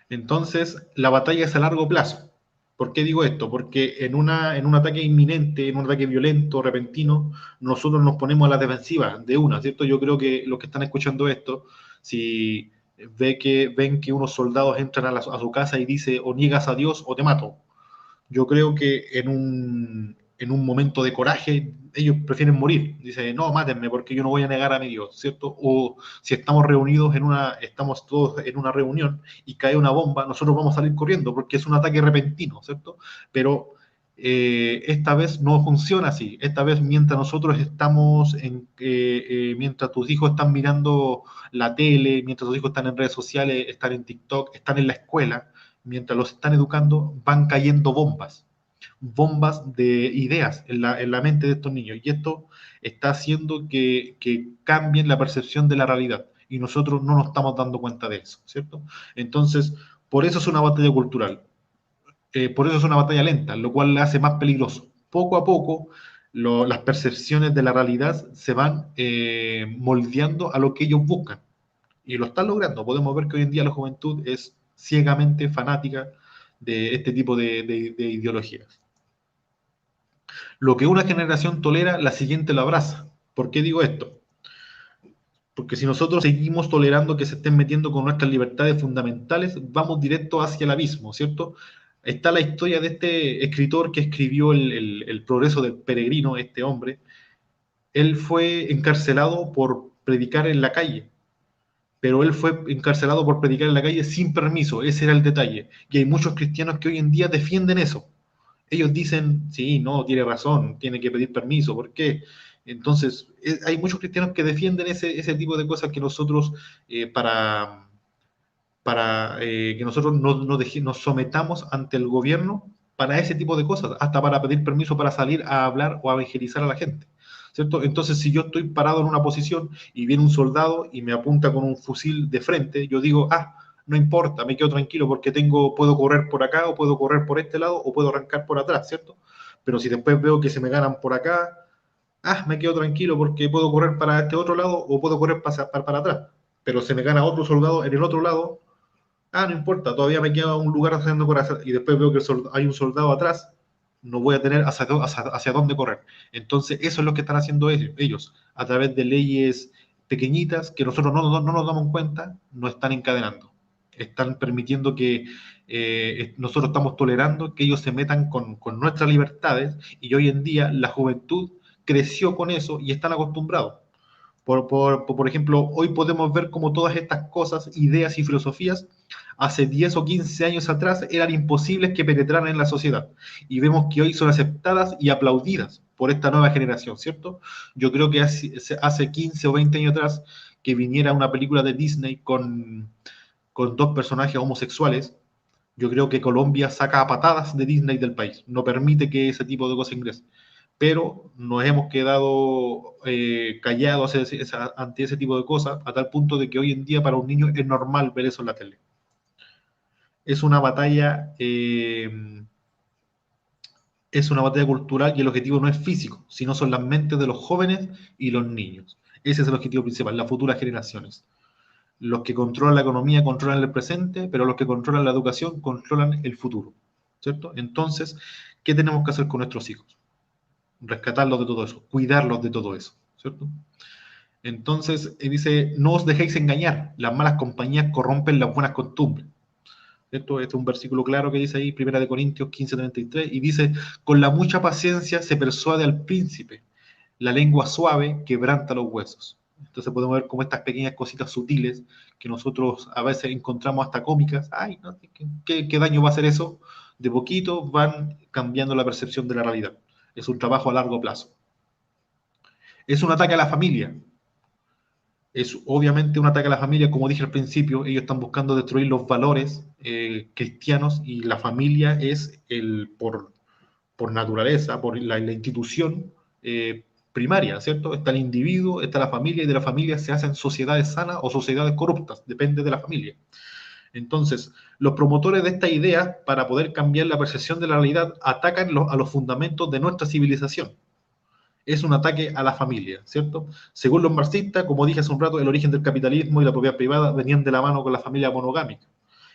S3: Entonces, la batalla es a largo plazo. ¿Por qué digo esto? Porque en un ataque inminente, en un ataque violento, repentino, nosotros nos ponemos a la defensiva de una, ¿cierto? Yo creo que los que están escuchando esto, si ven que unos soldados entran a su casa y dice o niegas a Dios o te mato, yo creo que en un momento de coraje ellos prefieren morir. Dice, no, mátenme porque yo no voy a negar a mi Dios, ¿cierto? O si estamos reunidos estamos todos en una reunión y cae una bomba, nosotros vamos a salir corriendo porque es un ataque repentino, ¿cierto? Pero esta vez no funciona así. Esta vez mientras nosotros estamos mientras tus hijos están mirando la tele, mientras tus hijos están en redes sociales, están en TikTok, están en la escuela, mientras los están educando, van cayendo bombas de ideas en la mente de estos niños. Y esto está haciendo que cambien la percepción de la realidad. Y nosotros no nos estamos dando cuenta de eso, ¿cierto? Entonces, por eso es una batalla cultural. Por eso es una batalla lenta, lo cual le hace más peligroso. Poco a poco, las percepciones de la realidad se van moldeando a lo que ellos buscan. Y lo están logrando. Podemos ver que hoy en día la juventud es ciegamente fanática de este tipo de ideologías. Lo que una generación tolera, la siguiente lo abraza. ¿Por qué digo esto? Porque si nosotros seguimos tolerando que se estén metiendo con nuestras libertades fundamentales, vamos directo hacia el abismo, ¿cierto? Está la historia de este escritor que escribió el Progreso del Peregrino, este hombre. Él fue encarcelado por predicar en la calle, pero él fue encarcelado por predicar en la calle sin permiso, ese era el detalle. Y hay muchos cristianos que hoy en día defienden eso. Ellos dicen, sí, no, tiene razón, tiene que pedir permiso, ¿por qué? Entonces, hay muchos cristianos que defienden ese tipo de cosas que nosotros, para que nosotros nos sometamos ante el gobierno para ese tipo de cosas, hasta para pedir permiso para salir a hablar o a evangelizar a la gente, ¿cierto? Entonces, si yo estoy parado en una posición y viene un soldado y me apunta con un fusil de frente, yo digo, no importa, me quedo tranquilo porque puedo correr por acá o puedo correr por este lado o puedo arrancar por atrás, ¿cierto? Pero si después veo que se me ganan por acá, me quedo tranquilo porque puedo correr para este otro lado o puedo correr para atrás. Pero se me gana otro soldado en el otro lado, no importa, todavía me queda un lugar haciendo corazón y después veo que hay un soldado atrás, no voy a tener hacia dónde correr. Entonces, eso es lo que están haciendo ellos, a través de leyes pequeñitas que nosotros no nos damos cuenta, nos están encadenando. Están permitiendo que nosotros estamos tolerando que ellos se metan con nuestras libertades y hoy en día la juventud creció con eso y están acostumbrados. Por ejemplo, hoy podemos ver cómo todas estas cosas, ideas y filosofías, hace 10 o 15 años atrás eran imposibles que penetraran en la sociedad. Y vemos que hoy son aceptadas y aplaudidas por esta nueva generación, ¿cierto? Yo creo que hace 15 o 20 años atrás que viniera una película de Disney con dos personajes homosexuales, yo creo que Colombia saca a patadas de Disney del país. No permite que ese tipo de cosas ingresen. Pero nos hemos quedado callados ante ese tipo de cosas, a tal punto de que hoy en día para un niño es normal ver eso en la tele. Es una batalla cultural y el objetivo no es físico, sino son las mentes de los jóvenes y los niños. Ese es el objetivo principal, las futuras generaciones. Los que controlan la economía controlan el presente, pero los que controlan la educación controlan el futuro, ¿cierto? Entonces, ¿qué tenemos que hacer con nuestros hijos? Rescatarlos de todo eso, cuidarlos de todo eso, ¿cierto? Entonces, dice, no os dejéis engañar, las malas compañías corrompen las buenas costumbres. Este es un versículo claro que dice ahí, 1 Corintios 15:33, y dice, con la mucha paciencia se persuade al príncipe, la lengua suave quebranta los huesos. Entonces podemos ver como estas pequeñas cositas sutiles que nosotros a veces encontramos hasta cómicas, no, ¿qué daño va a hacer eso? De poquito van cambiando la percepción de la realidad. Es un trabajo a largo plazo. Es un ataque a la familia. es obviamente un ataque a la familia, como dije al principio, ellos están buscando destruir los valores cristianos, y la familia es por naturaleza, por la institución primaria, ¿cierto? Está el individuo, está la familia, y de la familia se hacen sociedades sanas o sociedades corruptas, depende de la familia. Entonces, los promotores de esta idea, para poder cambiar la percepción de la realidad, atacan a los fundamentos de nuestra civilización. Es un ataque a la familia, ¿cierto? Según los marxistas, como dije hace un rato, el origen del capitalismo y la propiedad privada venían de la mano con la familia monogámica.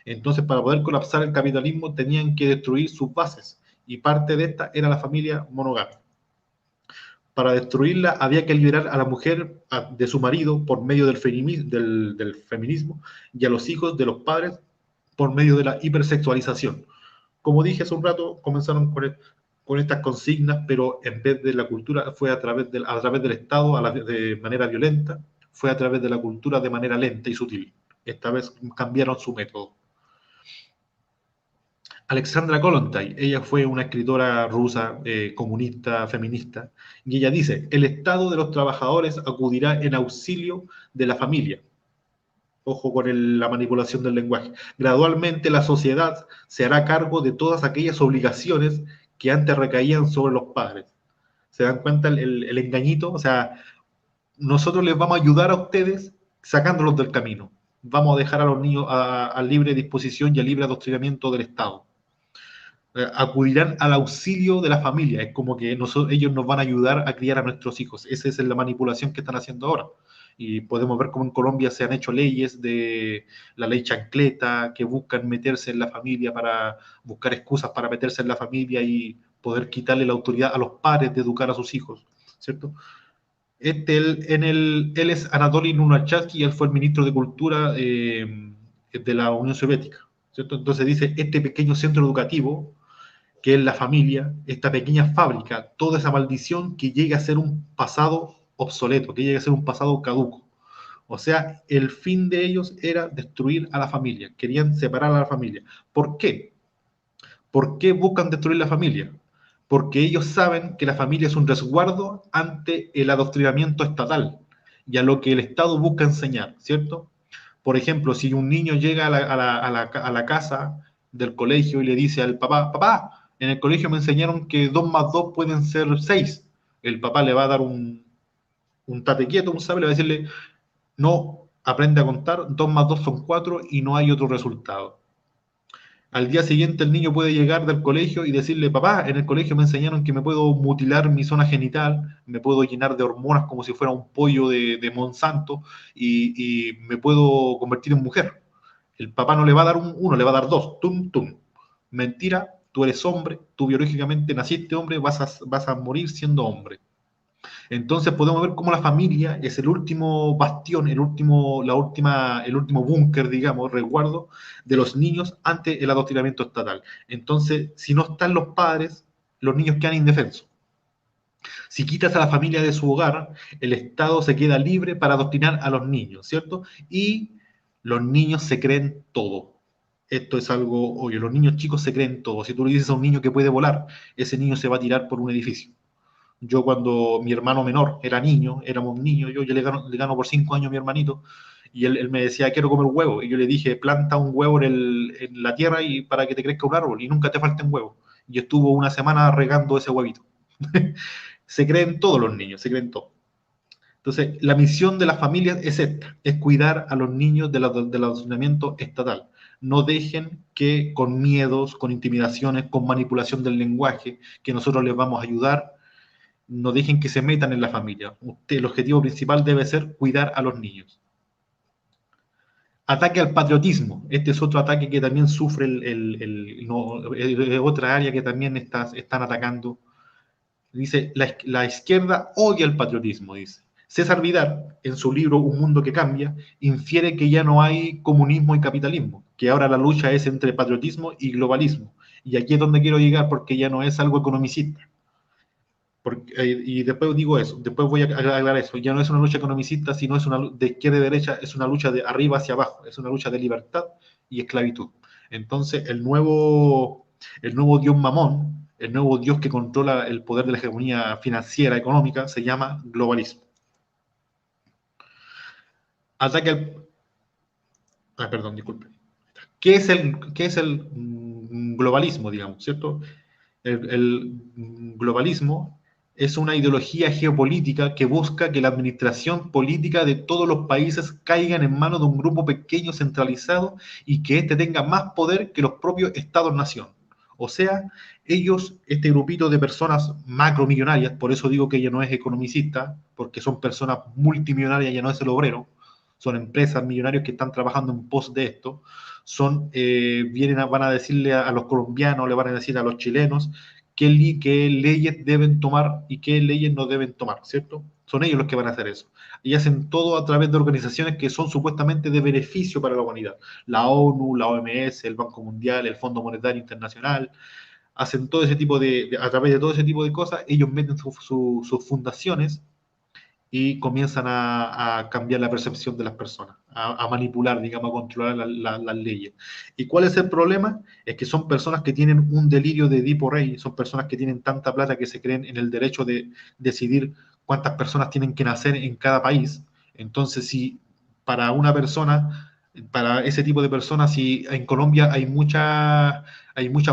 S3: Entonces, para poder colapsar el capitalismo, tenían que destruir sus bases, y parte de esta era la familia monogámica. Para destruirla había que liberar a la mujer de su marido por medio del feminismo, y a los hijos de los padres por medio de la hipersexualización. Como dije hace un rato, comenzaron con estas consignas, pero en vez de la cultura fue a través del Estado de manera violenta, fue a través de la cultura de manera lenta y sutil. Esta vez cambiaron su método. Alexandra Kollontai, ella fue una escritora rusa, comunista, feminista, y ella dice: el Estado de los trabajadores acudirá en auxilio de la familia. Ojo con la manipulación del lenguaje. Gradualmente la sociedad se hará cargo de todas aquellas obligaciones que antes recaían sobre los padres. ¿Se dan cuenta el engañito? O sea, nosotros les vamos a ayudar a ustedes sacándolos del camino. Vamos a dejar a los niños a libre disposición y a libre adoctrinamiento del Estado. Acudirán al auxilio de la familia. Es como que ellos nos van a ayudar a criar a nuestros hijos. Esa es la manipulación que están haciendo ahora. Y podemos ver cómo en Colombia se han hecho leyes de la ley chancleta, que buscan meterse en la familia para buscar excusas para meterse en la familia y poder quitarle la autoridad a los padres de educar a sus hijos, ¿cierto? Él es Anatoly Lunacharsky, y él fue el ministro de Cultura de la Unión Soviética, ¿cierto? Entonces dice: este pequeño centro educativo, que es la familia, esta pequeña fábrica, toda esa maldición que llegue a ser un pasado obsoleto, que llegue a ser un pasado caduco. O sea, el fin de ellos era destruir a la familia, querían separar a la familia. ¿Por qué? ¿Por qué buscan destruir la familia? Porque ellos saben que la familia es un resguardo ante el adoctrinamiento estatal y a lo que el Estado busca enseñar, ¿cierto? Por ejemplo, si un niño llega a la casa del colegio y le dice al papá: papá, en el colegio me enseñaron que 2 más 2 pueden ser 6. El papá le va a dar un tate quieto, un sabe, le va a decirle: no, aprende a contar, 2 más 2 son 4 y no hay otro resultado. Al día siguiente el niño puede llegar del colegio y decirle: papá, en el colegio me enseñaron que me puedo mutilar mi zona genital, me puedo llenar de hormonas como si fuera un pollo de Monsanto, y me puedo convertir en mujer. El papá no le va a dar uno, le va a dar 2. Tum, tum. Mentira, tú eres hombre, tú biológicamente naciste hombre, vas a morir siendo hombre. Entonces podemos ver cómo la familia es el último bastión, el último búnker, digamos, resguardo de los niños ante el adoctrinamiento estatal. Entonces, si no están los padres, los niños quedan indefensos. Si quitas a la familia de su hogar, el Estado se queda libre para adoctrinar a los niños, ¿cierto? Y los niños se creen todo. Esto es algo obvio, los niños chicos se creen todo. Si tú le dices a un niño que puede volar, ese niño se va a tirar por un edificio. Yo, cuando mi hermano menor era niño, éramos niños, yo le gano por 5 años a mi hermanito, y él me decía: quiero comer huevo, y yo le dije: planta un huevo en la tierra y para que te crezca un árbol y nunca te falte un huevo. Y estuvo una semana regando ese huevito. Se creen todos los niños, se creen todo. Entonces, la misión de las familias es esta: es cuidar a los niños del adoctrinamiento estatal. No dejen que con miedos, con intimidaciones, con manipulación del lenguaje, que nosotros les vamos a ayudar, no dejen que se metan en la familia. El objetivo principal debe ser cuidar a los niños. Ataque al patriotismo. Este es otro ataque que también sufre otra área que también están atacando. Dice: la izquierda odia el patriotismo, dice. César Vidal, en su libro Un mundo que cambia, infiere que ya no hay comunismo y capitalismo, que ahora la lucha es entre patriotismo y globalismo. Y aquí es donde quiero llegar, porque ya no es algo economicista. Y después digo eso, después voy a aclarar eso: ya no es una lucha economicista, sino es una de izquierda y derecha, es una lucha de arriba hacia abajo, es una lucha de libertad y esclavitud. Entonces, el nuevo dios Mamón, el nuevo dios que controla el poder de la hegemonía financiera, económica, se llama globalismo. ataque al... perdón, disculpe. ¿Qué es el globalismo, digamos, cierto? El globalismo es una ideología geopolítica que busca que la administración política de todos los países caigan en manos de un grupo pequeño centralizado y que éste tenga más poder que los propios estados-nación. O sea, ellos, este grupito de personas macromillonarias, por eso digo que ella no es economicista, porque son personas multimillonarias, ya no es el obrero, son empresas millonarias que están trabajando en pos de esto, van a decirle a los colombianos, le van a decir a los chilenos qué leyes deben tomar y qué leyes no deben tomar, ¿cierto? Son ellos los que van a hacer eso. Y hacen todo a través de organizaciones que son supuestamente de beneficio para la humanidad. La ONU, la OMS, el Banco Mundial, el Fondo Monetario Internacional, hacen todo ese tipo a través de todo ese tipo de cosas, ellos meten sus fundaciones y comienzan a cambiar la percepción de las personas, a manipular, digamos, a controlar las leyes. ¿Y cuál es el problema? Es que son personas que tienen un delirio de Edipo Rey, son personas que tienen tanta plata que se creen en el derecho de decidir cuántas personas tienen que nacer en cada país. Entonces, si para una persona, para ese tipo de personas, si en Colombia hay mucha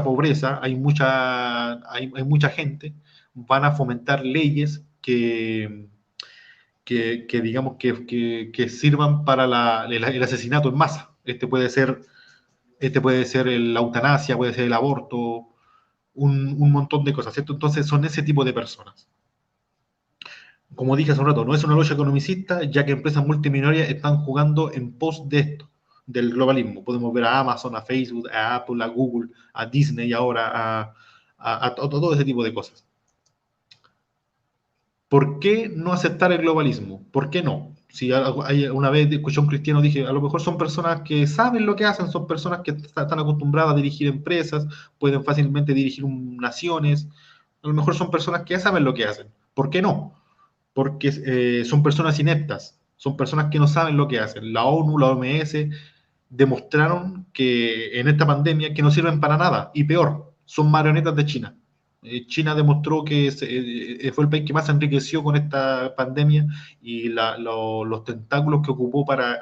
S3: pobreza, hay mucha gente, van a fomentar leyes que digamos que sirvan para el asesinato en masa. Este puede ser la eutanasia, puede ser el aborto, un montón de cosas, ¿cierto? Entonces son ese tipo de personas. Como dije hace un rato, no es una lucha economicista, ya que empresas multimillonarias están jugando en pos de esto, del globalismo. Podemos ver a Amazon, a Facebook, a Apple, a Google, a Disney ahora, a todo ese tipo de cosas. ¿Por qué no aceptar el globalismo? ¿Por qué no? Si una vez escuché a un cristiano, dije, a lo mejor son personas que saben lo que hacen, son personas que están acostumbradas a dirigir empresas, pueden fácilmente dirigir naciones, a lo mejor son personas que ya saben lo que hacen. ¿Por qué no? Porque son personas ineptas, son personas que no saben lo que hacen. La ONU, la OMS demostraron que en esta pandemia que no sirven para nada, y peor, son marionetas de China. China demostró que fue el país que más se enriqueció con esta pandemia y los tentáculos que ocupó para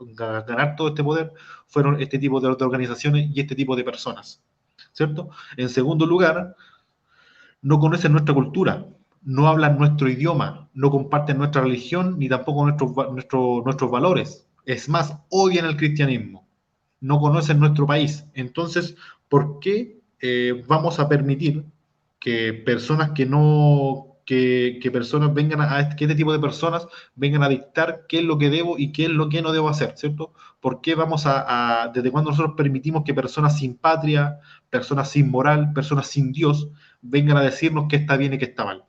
S3: ganar todo este poder fueron este tipo de organizaciones y este tipo de personas, ¿cierto? En segundo lugar, no conocen nuestra cultura, no hablan nuestro idioma, no comparten nuestra religión ni tampoco nuestros valores. Es más, odian el cristianismo, no conocen nuestro país. Entonces, ¿por qué vamos a permitir que personas que personas vengan que este tipo de personas vengan a dictar qué es lo que debo y qué es lo que no debo hacer, ¿cierto? ¿Por qué desde cuando nosotros permitimos que personas sin patria, personas sin moral, personas sin Dios, vengan a decirnos qué está bien y qué está mal?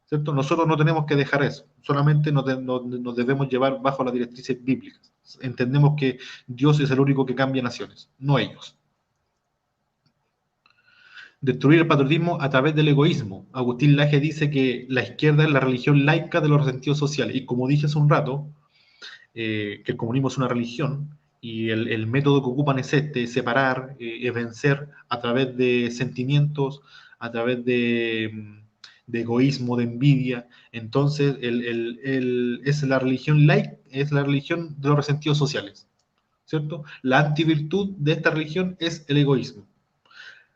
S3: ¿Cierto? Nosotros no tenemos que dejar eso, solamente nos debemos llevar bajo las directrices bíblicas. Entendemos que Dios es el único que cambia naciones, no ellos. Destruir el patriotismo a través del egoísmo. Agustín Laje dice que la izquierda es la religión laica de los resentidos sociales. Y como dije hace un rato, que el comunismo es una religión y el método que ocupan es separar, es vencer a través de sentimientos, a través de egoísmo, de envidia. Entonces, es la religión laica, es la religión de los resentidos sociales, ¿cierto? La antivirtud de esta religión es el egoísmo.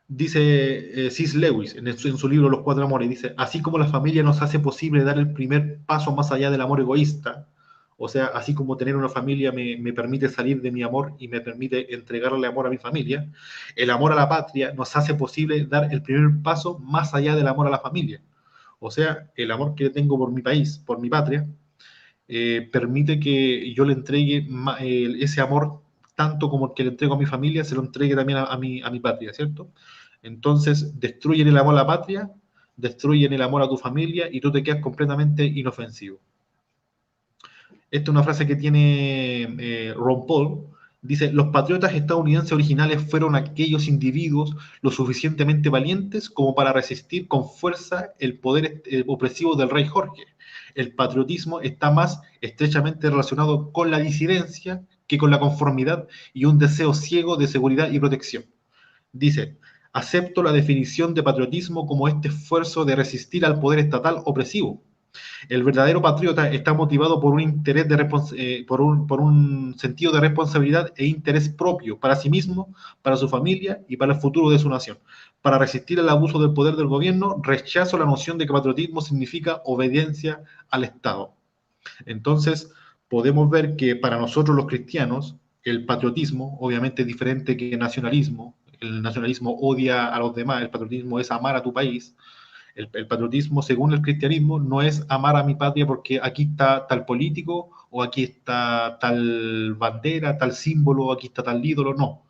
S3: Dice C.S. Lewis en su libro Los Cuatro Amores, dice, así como la familia nos hace posible dar el primer paso más allá del amor egoísta, o sea, así como tener una familia me permite salir de mi amor y me permite entregarle amor a mi familia, el amor a la patria nos hace posible dar el primer paso más allá del amor a la familia. O sea, el amor que tengo por mi país, por mi patria, permite que yo le entregue ese amor tanto como el que le entrego a mi familia, se lo entregue también a mi patria, ¿cierto? Entonces, destruyen el amor a la patria, destruyen el amor a tu familia y tú te quedas completamente inofensivo. Esta es una frase que tiene Ron Paul. Dice, los patriotas estadounidenses originales fueron aquellos individuos lo suficientemente valientes como para resistir con fuerza el poder opresivo del rey Jorge. El patriotismo está más estrechamente relacionado con la disidencia que con la conformidad y un deseo ciego de seguridad y protección. Dice, acepto la definición de patriotismo como este esfuerzo de resistir al poder estatal opresivo. El verdadero patriota está motivado por un interés por un sentido de responsabilidad e interés propio para sí mismo, para su familia y para el futuro de su nación. Para resistir el abuso del poder del gobierno, rechazo la noción de que patriotismo significa obediencia al Estado. Entonces, podemos ver que para nosotros los cristianos, el patriotismo, obviamente es diferente que el nacionalismo. El nacionalismo odia a los demás, el patriotismo es amar a tu país. El patriotismo, según el cristianismo, no es amar a mi patria porque aquí está tal político, o aquí está tal bandera, tal símbolo, aquí está tal ídolo, no.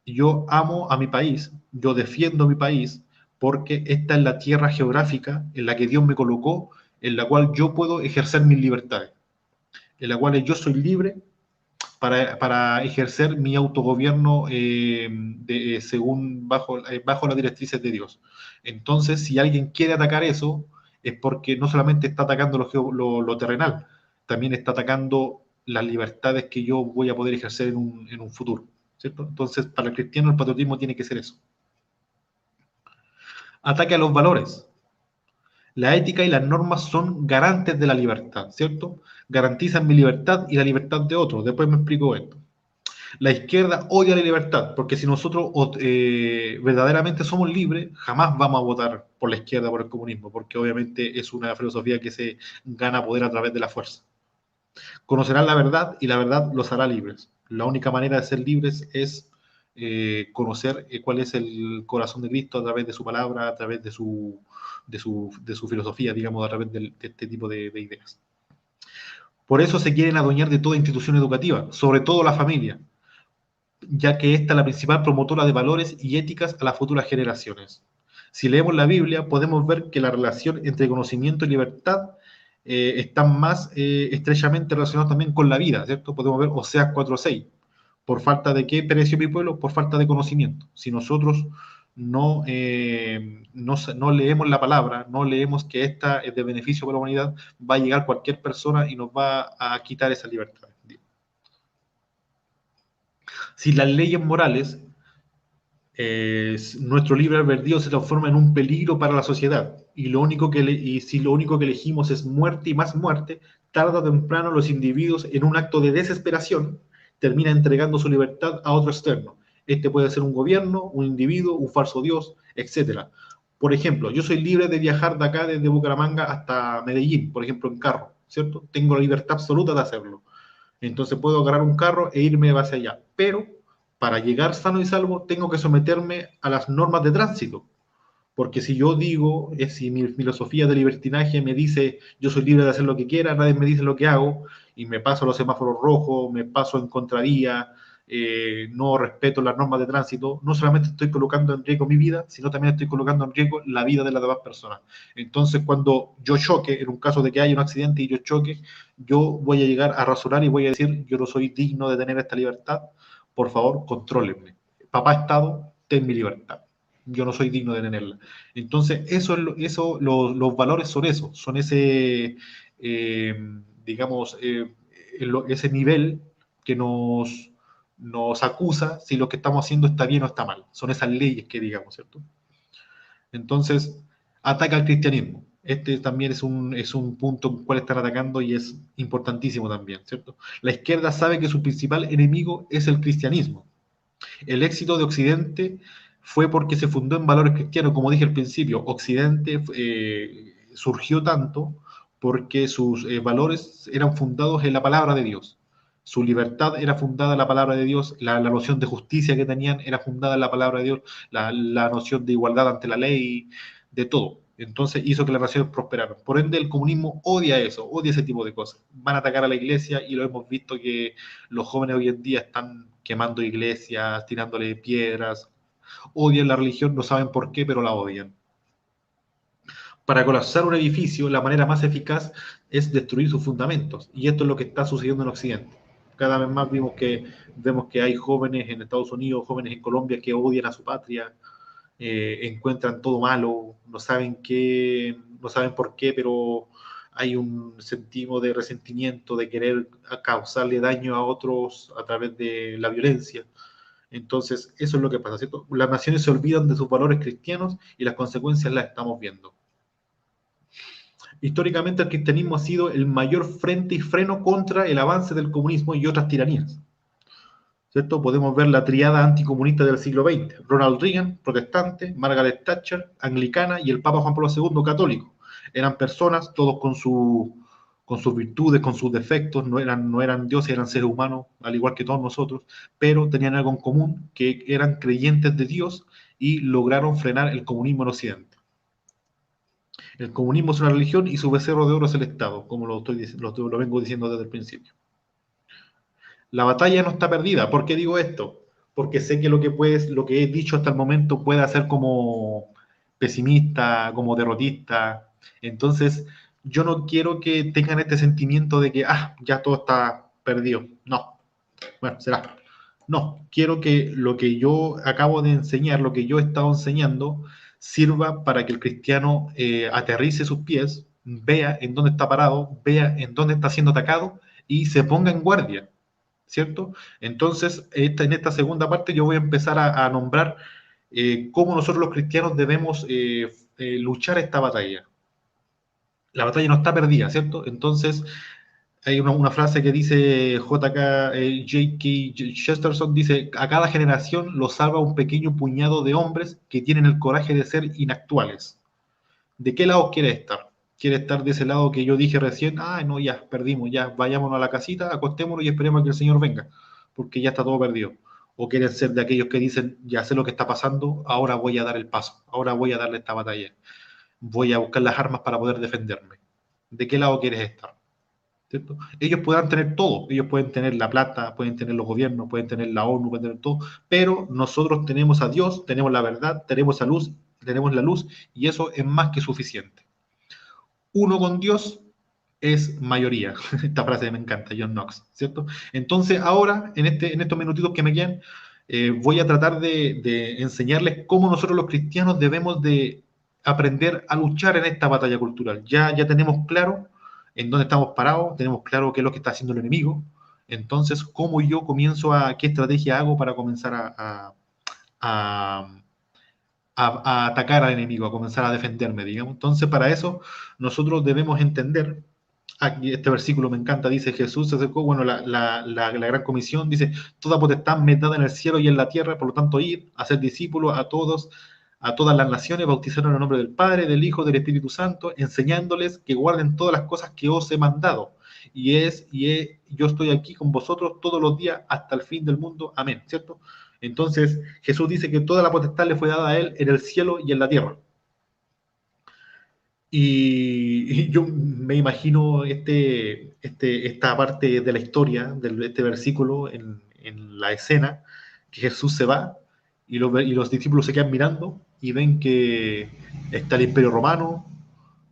S3: Yo amo a mi país, yo defiendo mi país, porque esta es la tierra geográfica en la que Dios me colocó, en la cual yo puedo ejercer mis libertades, en la cual yo soy libre para ejercer mi autogobierno según bajo las directrices de Dios. Entonces, si alguien quiere atacar eso, es porque no solamente está atacando lo terrenal, también está atacando las libertades que yo voy a poder ejercer en un futuro, ¿cierto? Entonces, para el cristiano el patriotismo tiene que ser eso. Ataque a los valores. La ética y las normas son garantes de la libertad, ¿cierto? Garantizan mi libertad y la libertad de otros. Después me explico esto. La izquierda odia la libertad, porque si nosotros verdaderamente somos libres, jamás vamos a votar por la izquierda, por el comunismo, porque obviamente es una filosofía que se gana poder a través de la fuerza. Conocerán la verdad y la verdad los hará libres. La única manera de ser libres es conocer cuál es el corazón de Cristo a través de su palabra, a través de su filosofía, digamos, a través de este tipo de ideas. Por eso se quieren adueñar de toda institución educativa, sobre todo la familia, ya que esta es la principal promotora de valores y éticas a las futuras generaciones. Si leemos la Biblia, podemos ver que la relación entre conocimiento y libertad están más estrechamente relacionados también con la vida, ¿cierto? Podemos ver Oseas 4:6. ¿Por falta de qué pereció mi pueblo? Por falta de conocimiento. Si nosotros no leemos la palabra, no leemos que esta es de beneficio para la humanidad, va a llegar cualquier persona y nos va a quitar esa libertad. Si las leyes morales, nuestro libre albedrío se transforma en un peligro para la sociedad, y si lo único que elegimos es muerte y más muerte, tarde o temprano los individuos, en un acto de desesperación, terminan entregando su libertad a otro externo. Este puede ser un gobierno, un individuo, un falso dios, etc. Por ejemplo, yo soy libre de viajar de acá, desde Bucaramanga hasta Medellín, por ejemplo, en carro, ¿cierto? Tengo la libertad absoluta de hacerlo. Entonces puedo agarrar un carro e irme hacia allá. Pero para llegar sano y salvo tengo que someterme a las normas de tránsito. Porque si yo digo, si mi filosofía de libertinaje me dice yo soy libre de hacer lo que quiera, nadie me dice lo que hago, y me paso los semáforos rojos, me paso en contravía, no respeto las normas de tránsito, no solamente estoy colocando en riesgo mi vida, sino también estoy colocando en riesgo la vida de las demás personas. Entonces, cuando yo choque, en un caso de que haya un accidente y yo choque, yo voy a llegar a razonar y voy a decir, yo no soy digno de tener esta libertad, por favor, contrólenme. Papá Estado, ten mi libertad. Yo no soy digno de tenerla. Entonces, los valores son eso, son ese, digamos, ese nivel que nos acusa si lo que estamos haciendo está bien o está mal. Son esas leyes que digamos, ¿cierto? Entonces, ataca al cristianismo. Este también es un punto en el cual están atacando y es importantísimo también, ¿cierto? La izquierda sabe que su principal enemigo es el cristianismo. El éxito de Occidente fue porque se fundó en valores cristianos. Como dije al principio, Occidente surgió tanto porque sus valores eran fundados en la palabra de Dios. Su libertad era fundada en la palabra de Dios, la noción de justicia que tenían era fundada en la palabra de Dios, la noción de igualdad ante la ley, de todo. Entonces hizo que las naciones prosperaran. Por ende, el comunismo odia eso, odia ese tipo de cosas. Van a atacar a la iglesia y lo hemos visto que los jóvenes hoy en día están quemando iglesias, tirándole piedras, odian la religión, no saben por qué, pero la odian. Para colapsar un edificio, la manera más eficaz es destruir sus fundamentos, y esto es lo que está sucediendo en Occidente. Cada vez más vemos que hay jóvenes en Estados Unidos, jóvenes en Colombia que odian a su patria, encuentran todo malo, no saben por qué, pero hay un sentido de resentimiento, de querer causarle daño a otros a través de la violencia. Entonces, eso es lo que pasa, ¿cierto? Las naciones se olvidan de sus valores cristianos y las consecuencias las estamos viendo. Históricamente el cristianismo ha sido el mayor frente y freno contra el avance del comunismo y otras tiranías, ¿cierto? Podemos ver la triada anticomunista del siglo XX. Ronald Reagan, protestante, Margaret Thatcher, anglicana, y el Papa Juan Pablo II, católico. Eran personas, todos con sus virtudes, con sus defectos, no eran dioses, eran seres humanos, al igual que todos nosotros, pero tenían algo en común, que eran creyentes de Dios y lograron frenar el comunismo en Occidente. El comunismo es una religión y su becerro de oro es el Estado, como lo vengo diciendo desde el principio. La batalla no está perdida. ¿Por qué digo esto? Porque sé que lo que he dicho hasta el momento puede ser como pesimista, como derrotista. Entonces, yo no quiero que tengan este sentimiento de que, ya todo está perdido. No. Bueno, será. No, quiero que lo que yo acabo de enseñar, lo que yo he estado enseñando, sirva para que el cristiano aterrice sus pies, vea en dónde está parado, vea en dónde está siendo atacado y se ponga en guardia, ¿cierto? Entonces, en esta segunda parte yo voy a empezar a nombrar cómo nosotros los cristianos debemos luchar esta batalla. La batalla no está perdida, ¿cierto? Entonces, hay una frase que dice J.K. Chesterton, dice, a cada generación lo salva un pequeño puñado de hombres que tienen el coraje de ser inactuales. ¿De qué lado quiere estar? ¿Quiere estar de ese lado que yo dije recién? No, ya, perdimos, ya, vayámonos a la casita, acostémonos y esperemos a que el Señor venga, porque ya está todo perdido. ¿O quieren ser de aquellos que dicen, ya sé lo que está pasando, ahora voy a dar el paso, ahora voy a darle esta batalla, voy a buscar las armas para poder defenderme? ¿De qué lado quieres estar? ¿Cierto? Ellos podrán tener todo, ellos pueden tener la plata, pueden tener los gobiernos, pueden tener la ONU, pueden tener todo, pero nosotros tenemos a Dios, tenemos la verdad, tenemos la luz, y eso es más que suficiente. Uno con Dios es mayoría. Esta frase me encanta, John Knox, ¿cierto? Entonces ahora, en estos minutitos que me quedan, voy a tratar de enseñarles cómo nosotros los cristianos debemos de aprender a luchar en esta batalla cultural. Ya tenemos claro en dónde estamos parados, tenemos claro qué es lo que está haciendo el enemigo. Entonces, ¿cómo yo comienzo qué estrategia hago para comenzar a atacar al enemigo, a comenzar a defenderme, digamos? Entonces, para eso, nosotros debemos entender, aquí este versículo me encanta, dice, Jesús se acercó, bueno, la gran comisión, dice, toda potestad me es dada en el cielo y en la tierra, por lo tanto, ir, hacer discípulos a todas las naciones, bautizarlos en el nombre del Padre, del Hijo, del Espíritu Santo, enseñándoles que guarden todas las cosas que os he mandado. Yo estoy aquí con vosotros todos los días hasta el fin del mundo. Amén, ¿cierto? Entonces, Jesús dice que toda la potestad le fue dada a él en el cielo y en la tierra. Y yo me imagino esta parte de la historia, de este versículo, en la escena, que Jesús se va y los discípulos se quedan mirando y ven que está el Imperio Romano,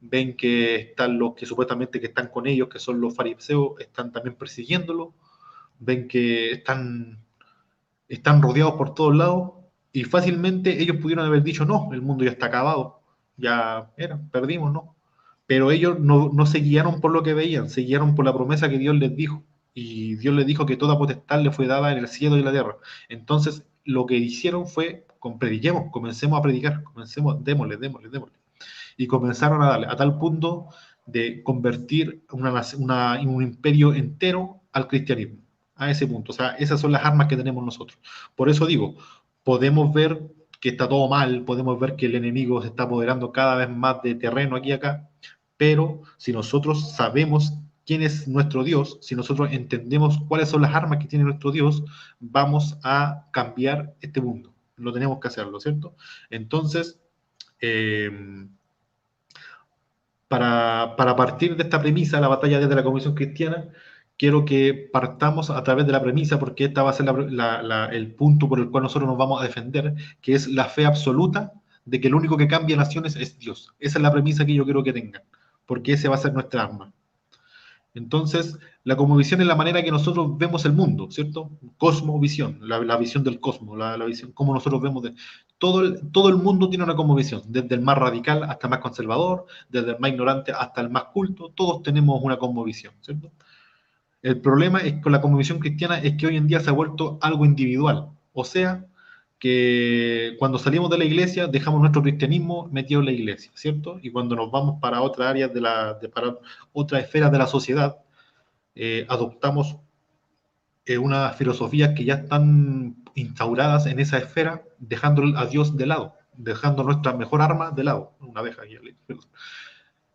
S3: ven que están los que supuestamente que están con ellos, que son los fariseos, están también persiguiéndolo, ven que están rodeados por todos lados y fácilmente ellos pudieron haber dicho, no, el mundo ya está acabado, perdimos, ¿no? Pero ellos no se guiaron por lo que veían, se guiaron por la promesa que Dios les dijo. Y Dios les dijo que toda potestad le fue dada en el cielo y en la tierra. Entonces, lo que hicieron fue, prediquemos, comencemos a predicar, démosle. Y comenzaron a darle, a tal punto de convertir un imperio entero al cristianismo. A ese punto. O sea, esas son las armas que tenemos nosotros. Por eso digo, podemos ver que está todo mal, podemos ver que el enemigo se está apoderando cada vez más de terreno aquí y acá, pero si nosotros sabemos quién es nuestro Dios, si nosotros entendemos cuáles son las armas que tiene nuestro Dios, vamos a cambiar este mundo. Lo tenemos que hacerlo, ¿cierto? Entonces, para partir de esta premisa, la batalla desde la Comisión Cristiana, quiero que partamos a través de la premisa, porque esta va a ser el punto por el cual nosotros nos vamos a defender, que es la fe absoluta de que el único que cambia naciones es Dios. Esa es la premisa que yo quiero que tengan, porque ese va a ser nuestra arma. Entonces, la cosmovisión es la manera que nosotros vemos el mundo, ¿cierto? Cosmovisión, la visión del cosmos, la visión, cómo nosotros vemos. Todo el mundo tiene una cosmovisión, desde el más radical hasta el más conservador, desde el más ignorante hasta el más culto, todos tenemos una cosmovisión, ¿cierto? El problema con la cosmovisión cristiana es que hoy en día se ha vuelto algo individual, o sea, que cuando salimos de la iglesia dejamos nuestro cristianismo metido en la iglesia, ¿cierto? Y cuando nos vamos para otras áreas para otras esferas de la sociedad, adoptamos unas filosofías que ya están instauradas en esa esfera, dejando a Dios de lado, dejando nuestra mejor arma de lado. Una abeja aquí.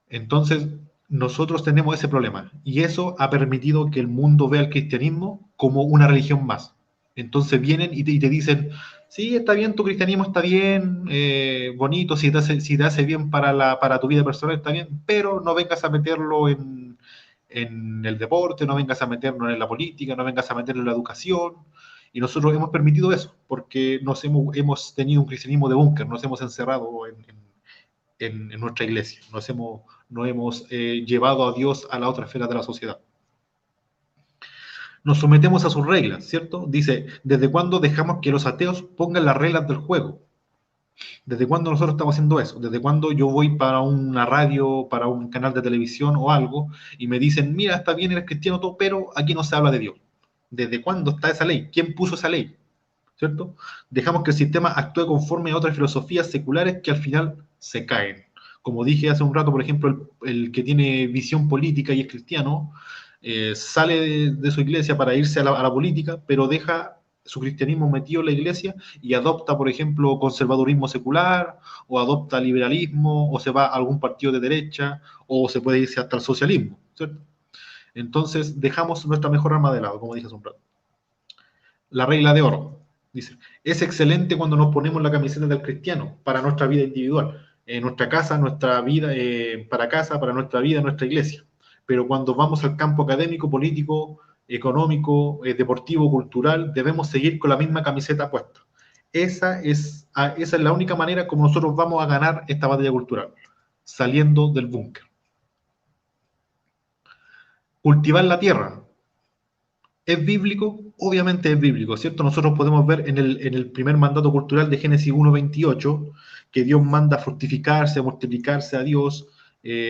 S3: Entonces, nosotros tenemos ese problema, y eso ha permitido que el mundo vea el cristianismo como una religión más. Entonces vienen y te dicen, sí, está bien, tu cristianismo está bien, bonito, si te hace bien para tu vida personal, está bien, pero no vengas a meterlo en el deporte, no vengas a meterlo en la política, no vengas a meterlo en la educación. Y nosotros hemos permitido eso, porque hemos tenido un cristianismo de búnker, nos hemos encerrado en nuestra iglesia, no hemos llevado a Dios a la otra esfera de la sociedad. Nos sometemos a sus reglas, ¿cierto? Dice, ¿desde cuándo dejamos que los ateos pongan las reglas del juego? ¿Desde cuándo nosotros estamos haciendo eso? ¿Desde cuándo yo voy para una radio, para un canal de televisión o algo, y me dicen, mira, está bien, eres cristiano todo, pero aquí no se habla de Dios? ¿Desde cuándo está esa ley? ¿Quién puso esa ley? ¿Cierto? Dejamos que el sistema actúe conforme a otras filosofías seculares que al final se caen. Como dije hace un rato, por ejemplo, el que tiene visión política y es cristiano, sale de su iglesia para irse a la política, pero deja su cristianismo metido en la iglesia y adopta, por ejemplo, conservadurismo secular, o adopta liberalismo, o se va a algún partido de derecha, o se puede irse hasta el socialismo, ¿cierto? Entonces dejamos nuestra mejor arma de lado, como dije hace un rato. La regla de oro, dice, es excelente cuando nos ponemos la camiseta del cristiano para nuestra vida individual, en nuestra casa, nuestra vida, para nuestra vida, nuestra iglesia. Pero cuando vamos al campo académico, político, económico, deportivo, cultural, debemos seguir con la misma camiseta puesta. Esa es la única manera como nosotros vamos a ganar esta batalla cultural, saliendo del búnker. Cultivar la tierra. ¿Es bíblico? Obviamente es bíblico, ¿cierto? Nosotros podemos ver en el primer mandato cultural de Génesis 1:28 que Dios manda a fructificarse, a multiplicarse a Dios,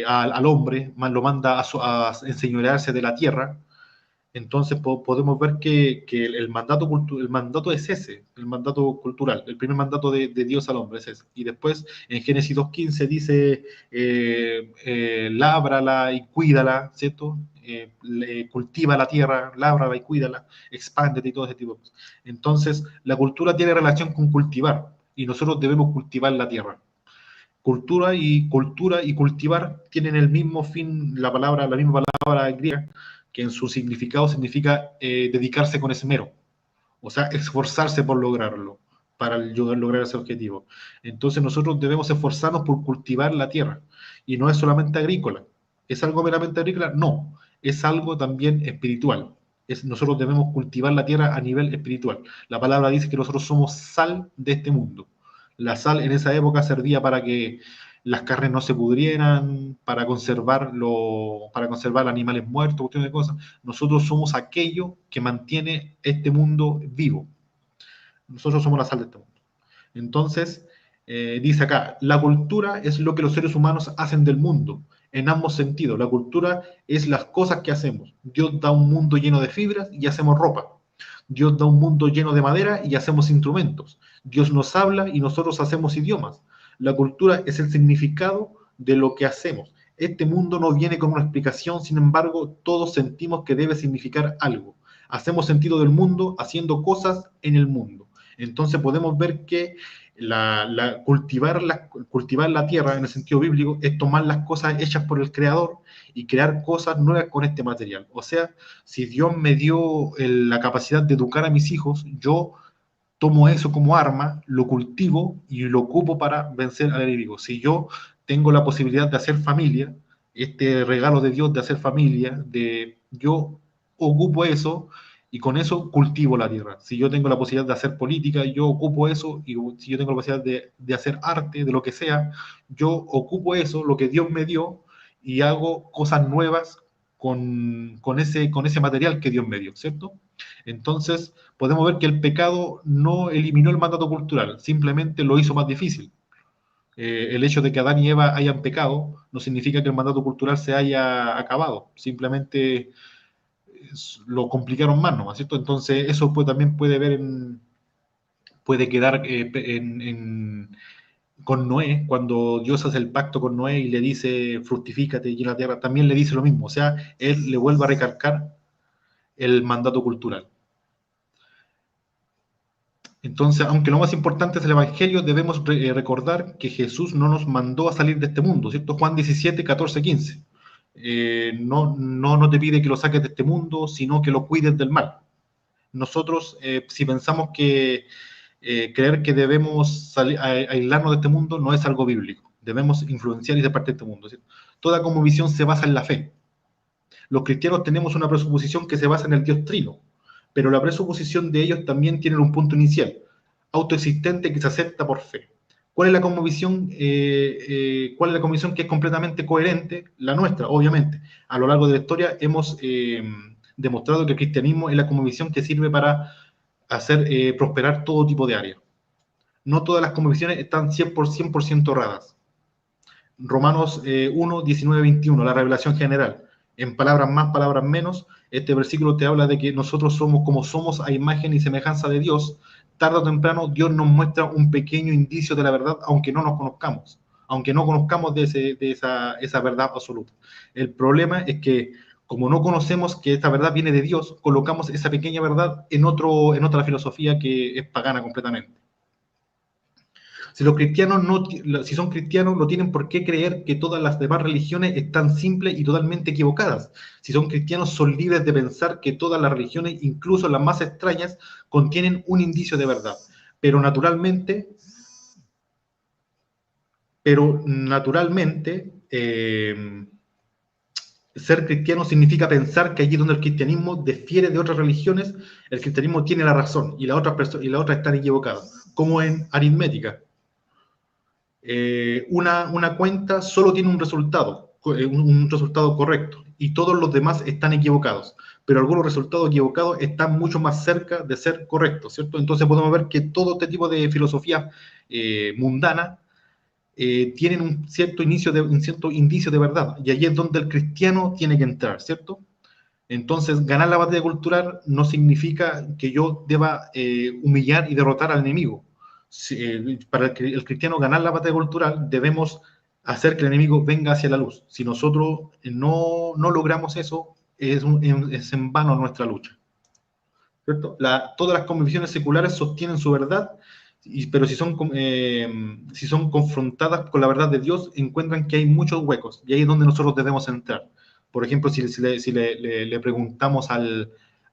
S3: al hombre, lo manda a enseñorearse de la tierra. Entonces podemos ver que el mandato es ese, el mandato cultural, el primer mandato de Dios al hombre es ese. Y después en Génesis 2:15 dice, lábrala y cuídala, ¿cierto? Cultiva la tierra, lábrala y cuídala, expándete y todo ese tipo de cosas. Entonces la cultura tiene relación con cultivar, y nosotros debemos cultivar la tierra. Cultura y cultivar tienen el mismo fin, la misma palabra griega, que en su significado significa dedicarse con esmero, o sea, esforzarse por lograrlo, para lograr ese objetivo. Entonces nosotros debemos esforzarnos por cultivar la tierra, y no es solamente agrícola. ¿Es algo meramente agrícola? No, es algo también espiritual. Nosotros debemos cultivar la tierra a nivel espiritual. La palabra dice que nosotros somos sal de este mundo. La sal en esa época servía para que las carnes no se pudrieran, para conservar animales muertos, cuestiones de cosas. Nosotros somos aquello que mantiene este mundo vivo. Nosotros somos la sal de este mundo. Entonces, dice acá, la cultura es lo que los seres humanos hacen del mundo, en ambos sentidos. La cultura es las cosas que hacemos. Dios da un mundo lleno de fibras y hacemos ropa. Dios da un mundo lleno de madera y hacemos instrumentos. Dios nos habla y nosotros hacemos idiomas. La cultura es el significado de lo que hacemos. Este mundo no viene con una explicación, sin embargo, todos sentimos que debe significar algo. Hacemos sentido del mundo haciendo cosas en el mundo. Entonces podemos ver que cultivar la tierra en el sentido bíblico es tomar las cosas hechas por el Creador y crear cosas nuevas con este material. O sea, si Dios me dio la capacidad de educar a mis hijos, yo tomo eso como arma, lo cultivo y lo ocupo para vencer al enemigo. Si yo tengo la posibilidad de hacer familia, este regalo de Dios de hacer familia, yo ocupo eso y con eso cultivo la tierra. Si yo tengo la posibilidad de hacer política, yo ocupo eso, y si yo tengo la posibilidad de hacer arte, de lo que sea, yo ocupo eso, lo que Dios me dio, y hago cosas nuevas con ese material que Dios me dio, ¿cierto? Entonces, podemos ver que el pecado no eliminó el mandato cultural, simplemente lo hizo más difícil. El hecho de que Adán y Eva hayan pecado no significa que el mandato cultural se haya acabado, simplemente lo complicaron más, ¿no? ¿Cierto? Entonces, eso también puede puede quedar con Noé, cuando Dios hace el pacto con Noé y le dice, fructifícate y en la tierra, también le dice lo mismo. O sea, él le vuelve a recalcar el mandato cultural. Entonces, aunque lo más importante es el Evangelio, debemos recordar que Jesús no nos mandó a salir de este mundo, ¿cierto? Juan 17, 14, 15. No te pide que lo saques de este mundo, sino que lo cuides del mal. Nosotros, si pensamos que creer que debemos aislarnos de este mundo, no es algo bíblico. Debemos influenciar y ser parte de este mundo, ¿cierto? Toda cosmovisión se basa en la fe. Los cristianos tenemos una presuposición que se basa en el Dios Trino, pero la presuposición de ellos también tiene un punto inicial, autoexistente que se acepta por fe. ¿Cuál es la cosmovisión? ¿Cuál es la cosmovisión que es completamente coherente? La nuestra, obviamente. A lo largo de la historia hemos demostrado que el cristianismo es la cosmovisión que sirve para hacer prosperar todo tipo de áreas. No todas las cosmovisiones están 100% erradas. Romanos 1, 19, 21, la revelación general. En palabras más, palabras menos, este versículo te habla de que nosotros somos como somos a imagen y semejanza de Dios. Tarde o temprano Dios nos muestra un pequeño indicio de la verdad, aunque no nos conozcamos, aunque no conozcamos de esa verdad absoluta. El problema es que como no conocemos que esta verdad viene de Dios, colocamos esa pequeña verdad en otra filosofía que es pagana completamente. Si son cristianos, no tienen por qué creer que todas las demás religiones están simples y totalmente equivocadas. Si son cristianos, son libres de pensar que todas las religiones, incluso las más extrañas, contienen un indicio de verdad. Pero naturalmente, ser cristiano significa pensar que allí donde el cristianismo difiere de otras religiones, el cristianismo tiene la razón y la otra está equivocada, como en aritmética. Una cuenta solo tiene un resultado correcto, y todos los demás están equivocados, pero algunos resultados equivocados están mucho más cerca de ser correctos, ¿cierto? Entonces podemos ver que todo este tipo de filosofía mundana tienen un cierto indicio de verdad, y allí es donde el cristiano tiene que entrar, ¿cierto? Entonces, ganar la batalla cultural no significa que yo deba humillar y derrotar al enemigo. Para el cristiano ganar la batalla cultural, debemos hacer que el enemigo venga hacia la luz. Si nosotros no logramos eso, es en vano nuestra lucha, ¿cierto? Todas las convicciones seculares sostienen su verdad, pero si son confrontadas con la verdad de Dios, encuentran que hay muchos huecos, y ahí es donde nosotros debemos entrar. Por ejemplo, si le preguntamos a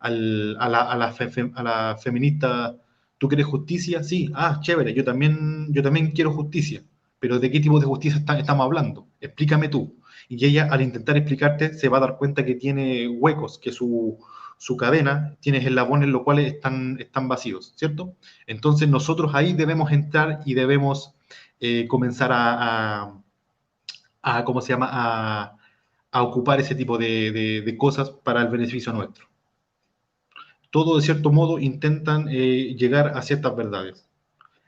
S3: la feminista, ¿tú quieres justicia? Sí, chévere, yo también quiero justicia, pero ¿de qué tipo de justicia estamos hablando? Explícame tú. Y ella, al intentar explicarte, se va a dar cuenta que tiene huecos, que su cadena tiene eslabones los cuales están vacíos, ¿cierto? Entonces nosotros ahí debemos entrar y debemos comenzar a ocupar ese tipo de cosas para el beneficio nuestro. Todos, de cierto modo, intentan llegar a ciertas verdades.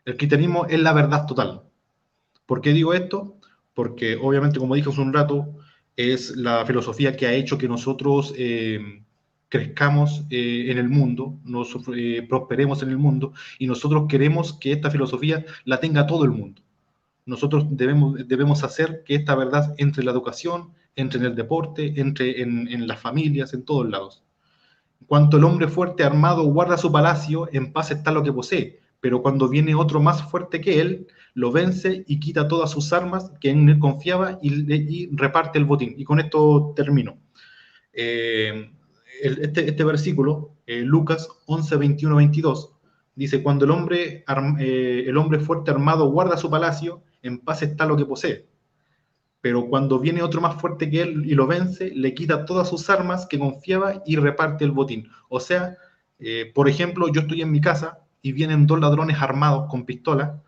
S3: El cristianismo es la verdad total. ¿Por qué digo esto? Porque, obviamente, como dije hace un rato, es la filosofía que ha hecho que nosotros crezcamos en el mundo, prosperemos en el mundo, y nosotros queremos que esta filosofía la tenga todo el mundo. Nosotros debemos hacer que esta verdad entre en la educación, entre en el deporte, entre en las familias, en todos lados. Cuanto el hombre fuerte armado guarda su palacio, en paz está lo que posee, pero cuando viene otro más fuerte que él, lo vence y quita todas sus armas que en él confiaba y reparte el botín. Y con esto termino. Este versículo, Lucas 11, 21, 22, dice, cuando el hombre fuerte armado guarda su palacio, en paz está lo que posee. Pero cuando viene otro más fuerte que él y lo vence, le quita todas sus armas que confiaba y reparte el botín. O sea, por ejemplo, yo estoy en mi casa y vienen dos ladrones armados con pistola,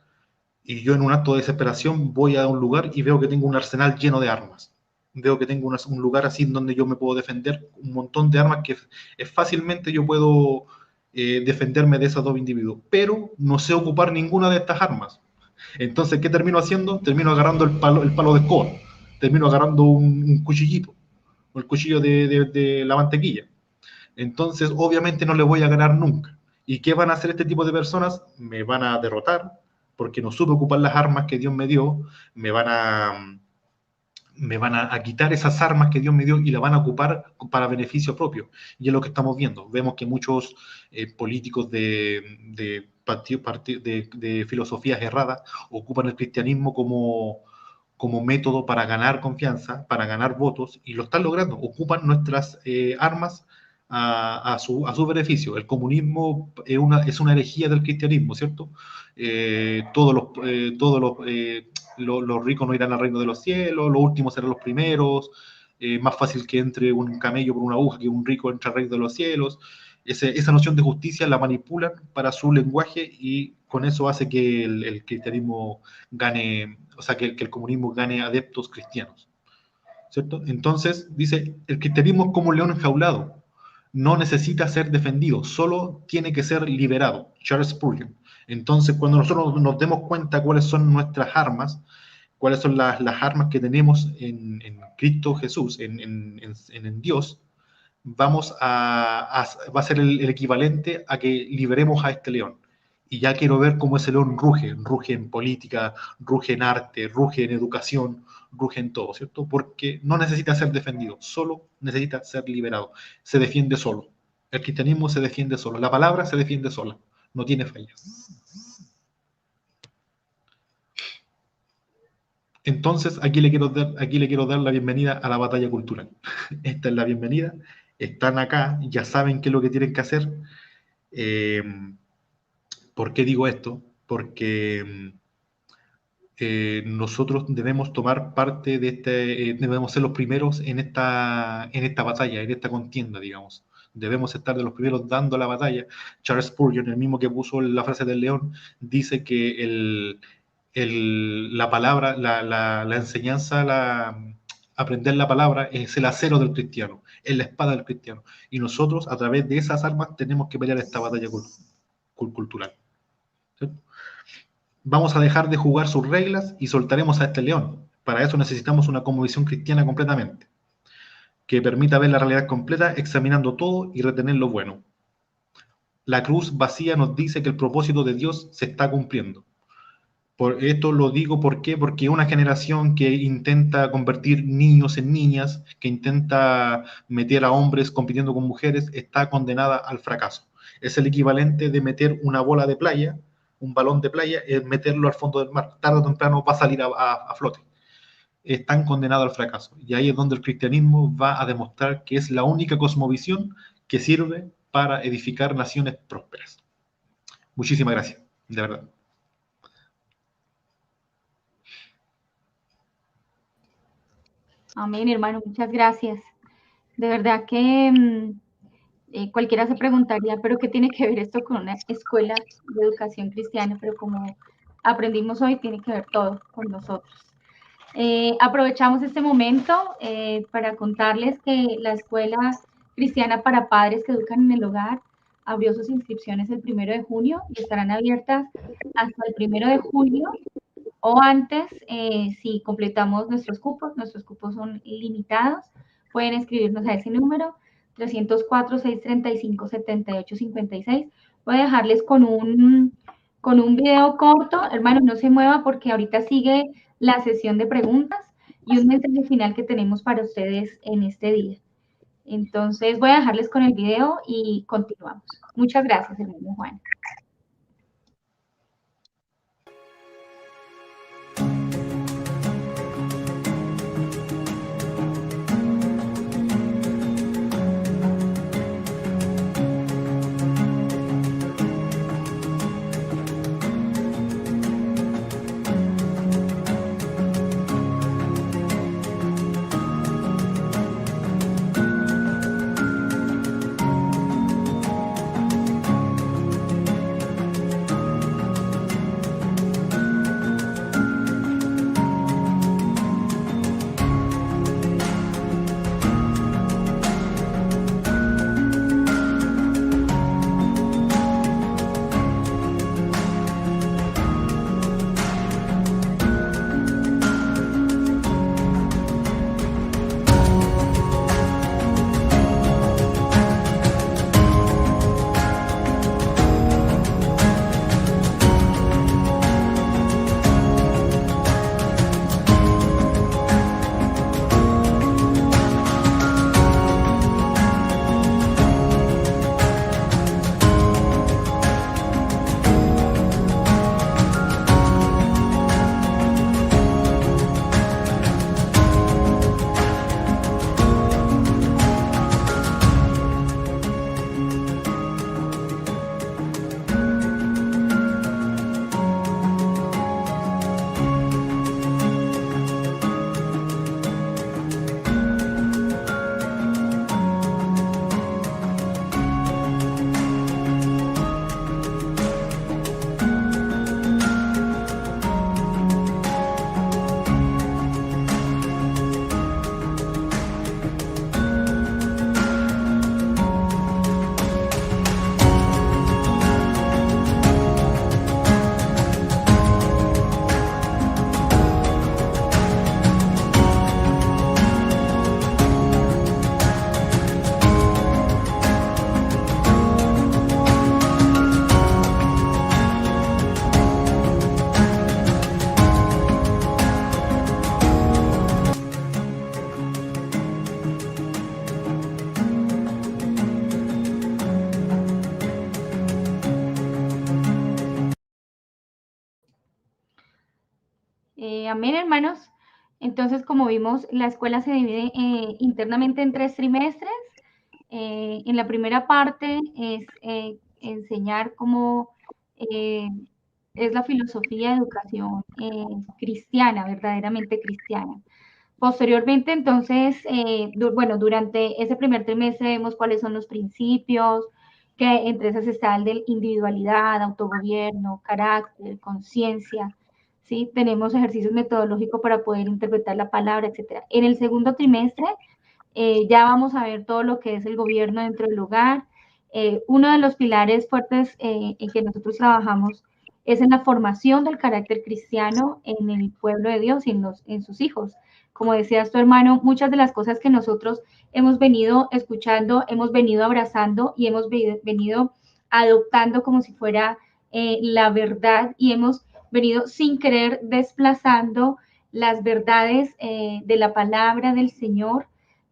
S3: y yo en un acto de desesperación voy a un lugar y veo que tengo un arsenal lleno de armas. Veo que tengo un lugar así donde yo me puedo defender, un montón de armas que fácilmente yo puedo defenderme de esos dos individuos, pero no sé ocupar ninguna de estas armas. Entonces, ¿qué termino haciendo? Termino agarrando el palo de escoba, termino agarrando un cuchillito, o el cuchillo de la mantequilla. Entonces, obviamente no le voy a ganar nunca. ¿Y qué van a hacer este tipo de personas? Me van a derrotar porque no supe ocupar las armas que Dios me dio, me van a quitar esas armas que Dios me dio y las van a ocupar para beneficio propio. Y es lo que estamos viendo. Vemos que muchos políticos de filosofías erradas ocupan el cristianismo como método para ganar confianza, para ganar votos, y lo están logrando. Ocupan nuestras armas a su beneficio. El comunismo es una herejía del cristianismo, ¿cierto? Los ricos no irán al reino de los cielos, los últimos serán los primeros, más fácil que entre un camello por una aguja que un rico entre al reino de los cielos. Esa noción de justicia la manipulan para su lenguaje y con eso hace que el cristianismo gane, o sea, que el comunismo gane adeptos cristianos, ¿cierto? Entonces, dice, el cristianismo es como un león enjaulado, no necesita ser defendido, solo tiene que ser liberado. Charles Spurgeon. Entonces, cuando nosotros nos demos cuenta cuáles son nuestras armas, cuáles son las armas que tenemos en Cristo Jesús, en Dios, va a ser el equivalente a que liberemos a este león. Y ya quiero ver cómo ese león ruge en política, ruge en arte, ruge en educación, ruge en todo, ¿cierto? Porque no necesita ser defendido, solo necesita ser liberado. Se defiende solo. El cristianismo se defiende solo. La palabra se defiende sola. No tiene fallas. Entonces, aquí le quiero dar la bienvenida a la batalla cultural. Esta es la bienvenida. Están acá, ya saben qué es lo que tienen que hacer. ¿Por qué digo esto? Porque nosotros debemos tomar parte de debemos ser los primeros en esta batalla, en esta contienda, digamos. Debemos estar de los primeros dando la batalla. Charles Spurgeon, el mismo que puso la frase del león, dice que la palabra, la enseñanza, aprender la palabra es el acero del cristiano, es la espada del cristiano. Y nosotros, a través de esas armas, tenemos que pelear esta batalla cultural. ¿Sí? Vamos a dejar de jugar sus reglas y soltaremos a este león. Para eso necesitamos una cosmovisión cristiana completamente, que permita ver la realidad completa, examinando todo y retener lo bueno. La cruz vacía nos dice que el propósito de Dios se está cumpliendo. Por esto lo digo, ¿por qué? Porque una generación que intenta convertir niños en niñas, que intenta meter a hombres compitiendo con mujeres, está condenada al fracaso. Es el equivalente de meter una bola de playa, un balón de playa, es meterlo al fondo del mar. Tarde o temprano va a salir a flote. Están condenados al fracaso. Y ahí es donde el cristianismo va a demostrar que es la única cosmovisión que sirve para edificar naciones prósperas. Muchísimas gracias, de verdad.
S2: Amén, hermano, muchas gracias. De verdad que cualquiera se preguntaría, ¿pero qué tiene que ver esto con una escuela de educación cristiana? Pero como aprendimos hoy, tiene que ver todo con nosotros. Aprovechamos este momento para contarles que la Escuela Cristiana para Padres que Educan en el Hogar abrió sus inscripciones el 1 de junio y estarán abiertas hasta el 1 de julio o antes si completamos nuestros cupos son limitados. Pueden escribirnos a ese número 304-635-7856. Voy a dejarles con un video corto. Hermano, no se mueva porque ahorita sigue la sesión de preguntas y un mensaje final que tenemos para ustedes en este día. Entonces, voy a dejarles con el video y continuamos. Muchas gracias, hermano Juan. Amén, hermanos. Entonces, como vimos, la escuela se divide internamente en 3 trimestres. En la primera parte es enseñar cómo es la filosofía de educación cristiana, verdaderamente cristiana. Posteriormente, entonces, bueno, durante ese primer trimestre vemos cuáles son los principios, que entre esas está el de individualidad, autogobierno, carácter, conciencia, ¿sí? Tenemos ejercicios metodológicos para poder interpretar la palabra, etc. En el segundo trimestre ya vamos a ver todo lo que es el gobierno dentro del hogar. Uno de los pilares fuertes en que nosotros trabajamos es en la formación del carácter cristiano en el pueblo de Dios y en sus hijos. Como decías tu hermano, muchas de las cosas que nosotros hemos venido escuchando, hemos venido abrazando y hemos venido adoptando como si fuera la verdad, y hemos venido sin querer desplazando las verdades de la palabra del Señor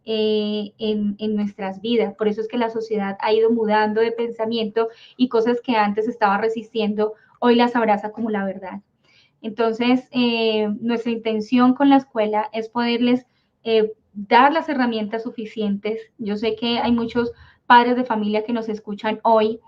S2: en nuestras vidas. Por eso es que la sociedad ha ido mudando de pensamiento, y cosas que antes estaba resistiendo, hoy las abraza como la verdad. Entonces, nuestra intención con la escuela es poderles dar las herramientas suficientes. Yo sé que hay muchos padres de familia que nos escuchan hoy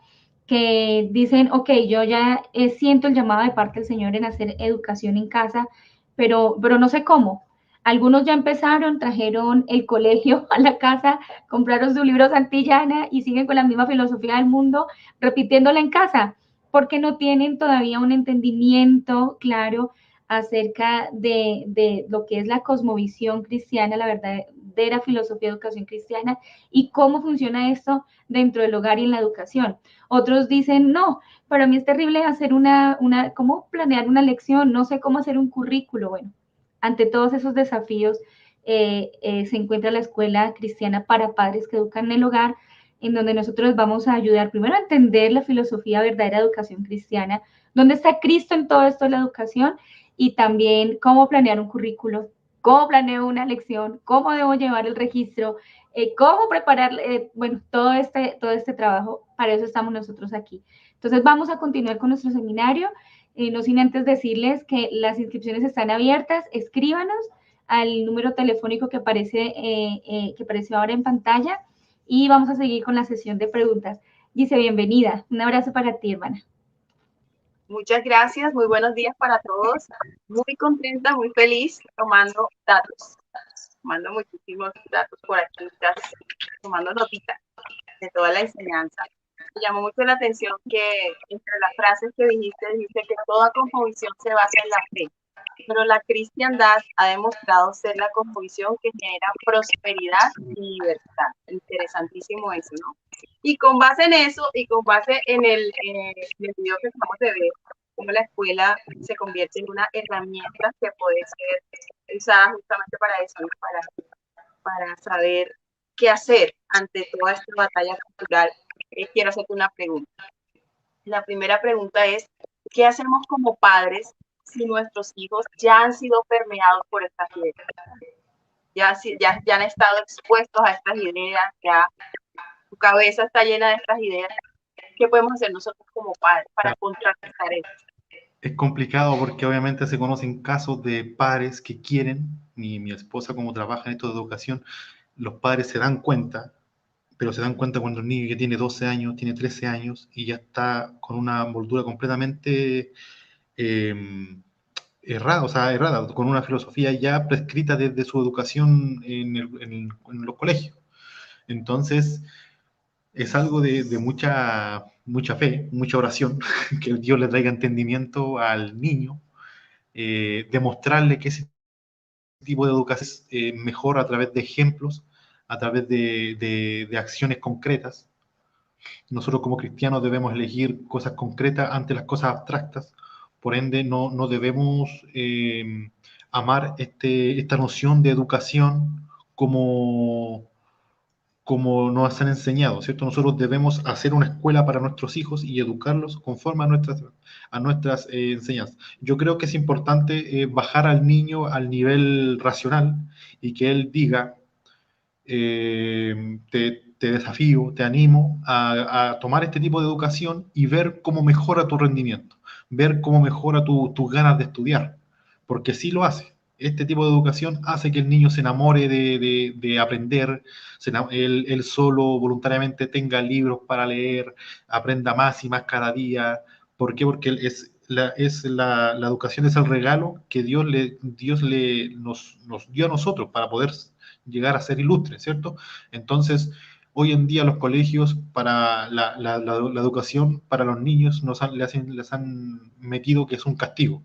S2: que dicen, ok, yo ya siento el llamado de parte del Señor en hacer educación en casa, pero no sé cómo. Algunos ya empezaron, trajeron el colegio a la casa, compraron su libro Santillana y siguen con la misma filosofía del mundo, repitiéndola en casa, porque no tienen todavía un entendimiento claro acerca de lo que es la cosmovisión cristiana, la verdadera filosofía de educación cristiana, y cómo funciona esto dentro del hogar y en la educación. Otros dicen, no, para mí es terrible hacer cómo planear una lección, no sé cómo hacer un currículo. Bueno, ante todos esos desafíos se encuentra la escuela cristiana para padres que educan en el hogar, en donde nosotros vamos a ayudar primero a entender la filosofía verdadera de educación cristiana, dónde está Cristo en todo esto de la educación, y también cómo planear un currículo, cómo planeo una lección, cómo debo llevar el registro, cómo preparar, bueno, todo este trabajo. Para eso estamos nosotros aquí. Entonces vamos a continuar con nuestro seminario, no sin antes decirles que las inscripciones están abiertas. Escríbanos al número telefónico que apareció ahora en pantalla, y vamos a seguir con la sesión de preguntas. Gise, bienvenida. Un abrazo para ti, hermana.
S4: Muchas gracias, muy buenos días para todos. Muy contenta, muy feliz, tomando datos, tomando muchísimos datos por aquí, tomando notitas de toda la enseñanza. Me llamó mucho la atención que entre las frases que dijiste que toda cosmovisión se basa en la fe, pero la cristiandad ha demostrado ser la cosmovisión que genera prosperidad y libertad. Interesantísimo eso, ¿no? Y con base en eso, y con base en el video que acabamos de ver, cómo la escuela se convierte en una herramienta que puede ser usada justamente para eso, ¿no? Para saber qué hacer ante toda esta batalla cultural. Quiero hacerte una pregunta. La primera pregunta es, ¿qué hacemos como padres si nuestros hijos ya han sido permeados por estas ideas? Ya han estado expuestos a estas ideas, ya su cabeza está llena de estas ideas. ¿Qué podemos hacer nosotros como padres para contrarrestar esto?
S3: Es complicado porque obviamente se conocen casos de padres que quieren, mi esposa como trabaja en esto de educación, los padres se dan cuenta, pero se dan cuenta cuando el niño ya tiene 12 años, tiene 13 años y ya está con una envoltura completamente errada, con una filosofía ya prescrita desde su educación en los colegios. Entonces, es algo de mucha fe, mucha oración, que Dios le traiga entendimiento al niño, demostrarle que ese tipo de educación es mejor a través de ejemplos, a través de acciones concretas. Nosotros como cristianos debemos elegir cosas concretas ante las cosas abstractas. Por ende, no debemos amar esta noción de educación como nos han enseñado, ¿cierto? Nosotros debemos hacer una escuela para nuestros hijos y educarlos conforme a nuestras enseñanzas. Yo creo que es importante bajar al niño al nivel racional y que él diga, te desafío, te animo a tomar este tipo de educación y ver cómo mejora tu rendimiento, ver cómo mejora tus ganas de estudiar. porque sí lo hace. Este tipo de educación hace que el niño se enamore de aprender, él solo voluntariamente tenga libros para leer, aprenda más y más cada día. ¿Por qué? Porque la educación es el regalo que nos dio a nosotros para poder llegar a ser ilustres, ¿cierto? Entonces, hoy en día los colegios para la educación para los niños les han metido que es un castigo.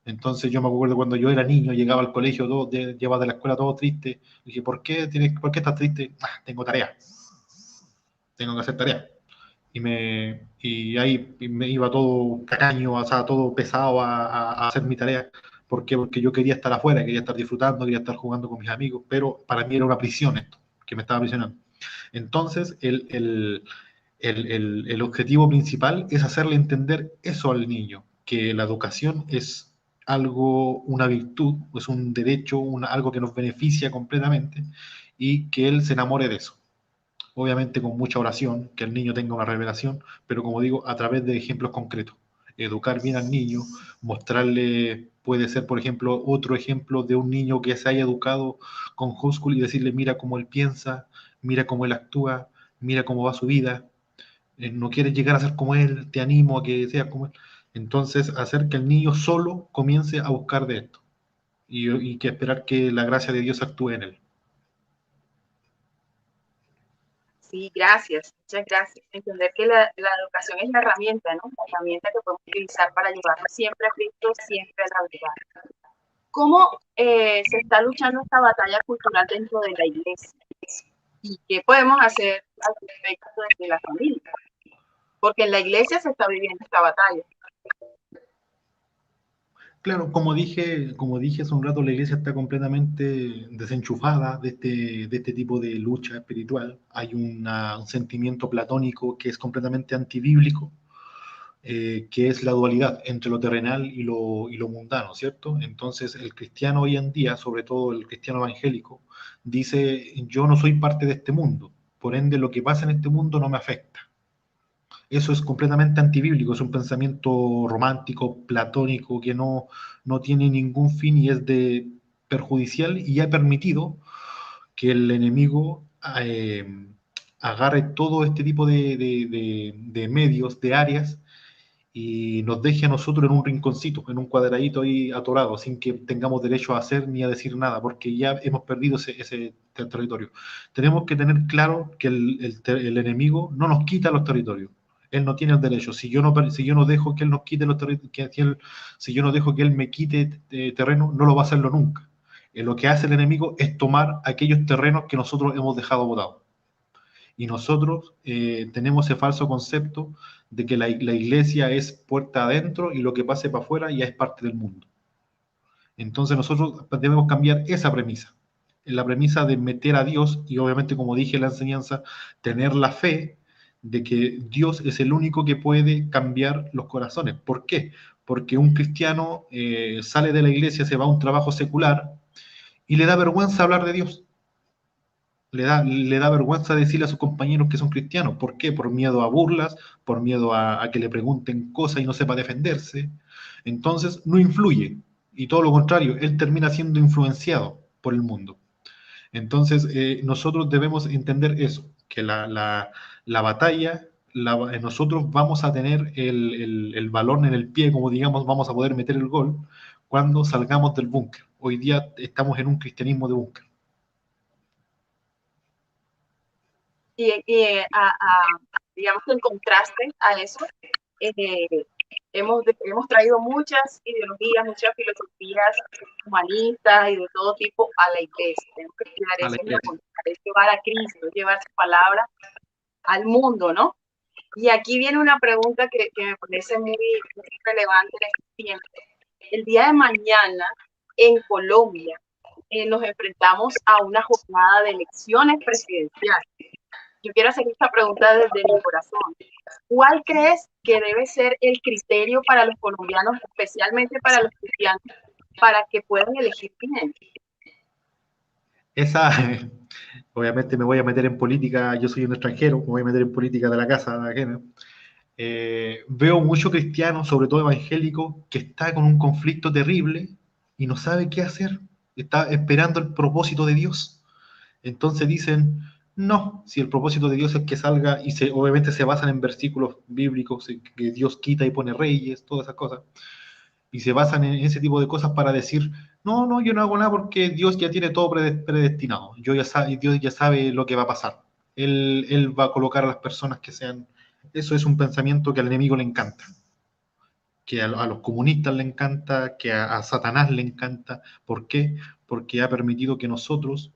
S3: Entonces yo me acuerdo cuando yo era niño, llegaba al colegio, llevaba de la escuela todo triste. Dije, ¿por qué estás triste? Ah, tengo tarea. Tengo que hacer tarea. Y ahí me iba todo cacaño, o sea, todo pesado a hacer mi tarea. ¿Por qué? Porque yo quería estar afuera, quería estar disfrutando, quería estar jugando con mis amigos, pero para mí era una prisión esto, que me estaba prisionando. Entonces, el objetivo principal es hacerle entender eso al niño, que la educación es algo, una virtud, es un derecho, algo que nos beneficia completamente y que él se enamore de eso. Obviamente con mucha oración, que el niño tenga una revelación, pero como digo, a través de ejemplos concretos. Educar bien al niño, mostrarle, puede ser, por ejemplo, otro ejemplo de un niño que se haya educado con homeschool y decirle, mira cómo él piensa, mira cómo él actúa, mira cómo va su vida, no quieres llegar a ser como él, te animo a que seas como él. Entonces, hacer que el niño solo comience a buscar de esto y que esperar que la gracia de Dios actúe en él.
S4: Sí, gracias, muchas gracias. Entender que la educación es la herramienta, ¿no? La herramienta que podemos utilizar para llevarnos siempre a Cristo, siempre a la verdad. ¿Cómo se está luchando esta batalla cultural dentro de la iglesia? ¿Y qué podemos hacer al respecto desde la familia? Porque en la iglesia se está viviendo esta batalla.
S3: Claro, como dije hace un rato, la iglesia está completamente desenchufada de este tipo de lucha espiritual. Hay un sentimiento platónico que es completamente antibíblico, que es la dualidad entre lo terrenal y lo mundano, ¿cierto? Entonces, el cristiano hoy en día, sobre todo el cristiano evangélico, dice, yo no soy parte de este mundo, por ende lo que pasa en este mundo no me afecta. Eso es completamente antibíblico, es un pensamiento romántico, platónico, que no tiene ningún fin y es perjudicial y ha permitido que el enemigo agarre todo este tipo de medios, de áreas, y nos deje a nosotros en un rinconcito, en un cuadradito ahí atorado, sin que tengamos derecho a hacer ni a decir nada, porque ya hemos perdido ese territorio. Tenemos que tener claro que el enemigo no nos quita los territorios. Él no tiene el derecho. Si yo no dejo que él nos quite los territorios, si yo no dejo que él me quite terreno, no lo va a hacerlo nunca. Lo que hace el enemigo es tomar aquellos terrenos que nosotros hemos dejado botados. Y nosotros tenemos ese falso concepto de que la iglesia es puerta adentro y lo que pase para afuera ya es parte del mundo. Entonces nosotros debemos cambiar esa premisa. La premisa de meter a Dios y obviamente, como dije en la enseñanza, tener la fe de que Dios es el único que puede cambiar los corazones. ¿Por qué? Porque un cristiano sale de la iglesia, se va a un trabajo secular y le da vergüenza hablar de Dios. Le da vergüenza decirle a sus compañeros que son cristianos. ¿Por qué? Por miedo a burlas, por miedo a que le pregunten cosas y no sepa defenderse. Entonces no influye. Y todo lo contrario, él termina siendo influenciado por el mundo. Entonces nosotros debemos entender eso, que la batalla, nosotros vamos a tener el balón en el pie, como digamos, vamos a poder meter el gol cuando salgamos del búnker. Hoy día estamos en un cristianismo de búnker.
S4: Digamos que en contraste a eso, hemos traído muchas ideologías, muchas filosofías humanistas y de todo tipo a la iglesia. Tenemos que cuidar eso, es llevar a Cristo, llevar su palabra al mundo, ¿no? Y aquí viene una pregunta que me parece muy relevante en este tiempo. El día de mañana, en Colombia, nos enfrentamos a una jornada de elecciones presidenciales. Yo quiero hacer esta pregunta desde mi corazón. ¿Cuál crees que debe ser el criterio para los colombianos, especialmente para los cristianos, para que puedan elegir bien?
S3: Obviamente me voy a meter en política, yo soy un extranjero, me voy a meter en política de la casa ajena. Veo mucho cristiano, sobre todo evangélico, que está con un conflicto terrible y no sabe qué hacer, está esperando el propósito de Dios. Entonces dicen, no, si el propósito de Dios es que salga, y obviamente se basan en versículos bíblicos, que Dios quita y pone reyes, todas esas cosas, y se basan en ese tipo de cosas para decir, no, yo no hago nada porque Dios ya tiene todo predestinado, Dios ya sabe lo que va a pasar, Él va a colocar a las personas que sean, eso es un pensamiento que al enemigo le encanta, que a los comunistas le encanta, que a Satanás le encanta. ¿Por qué? Porque ha permitido que nosotros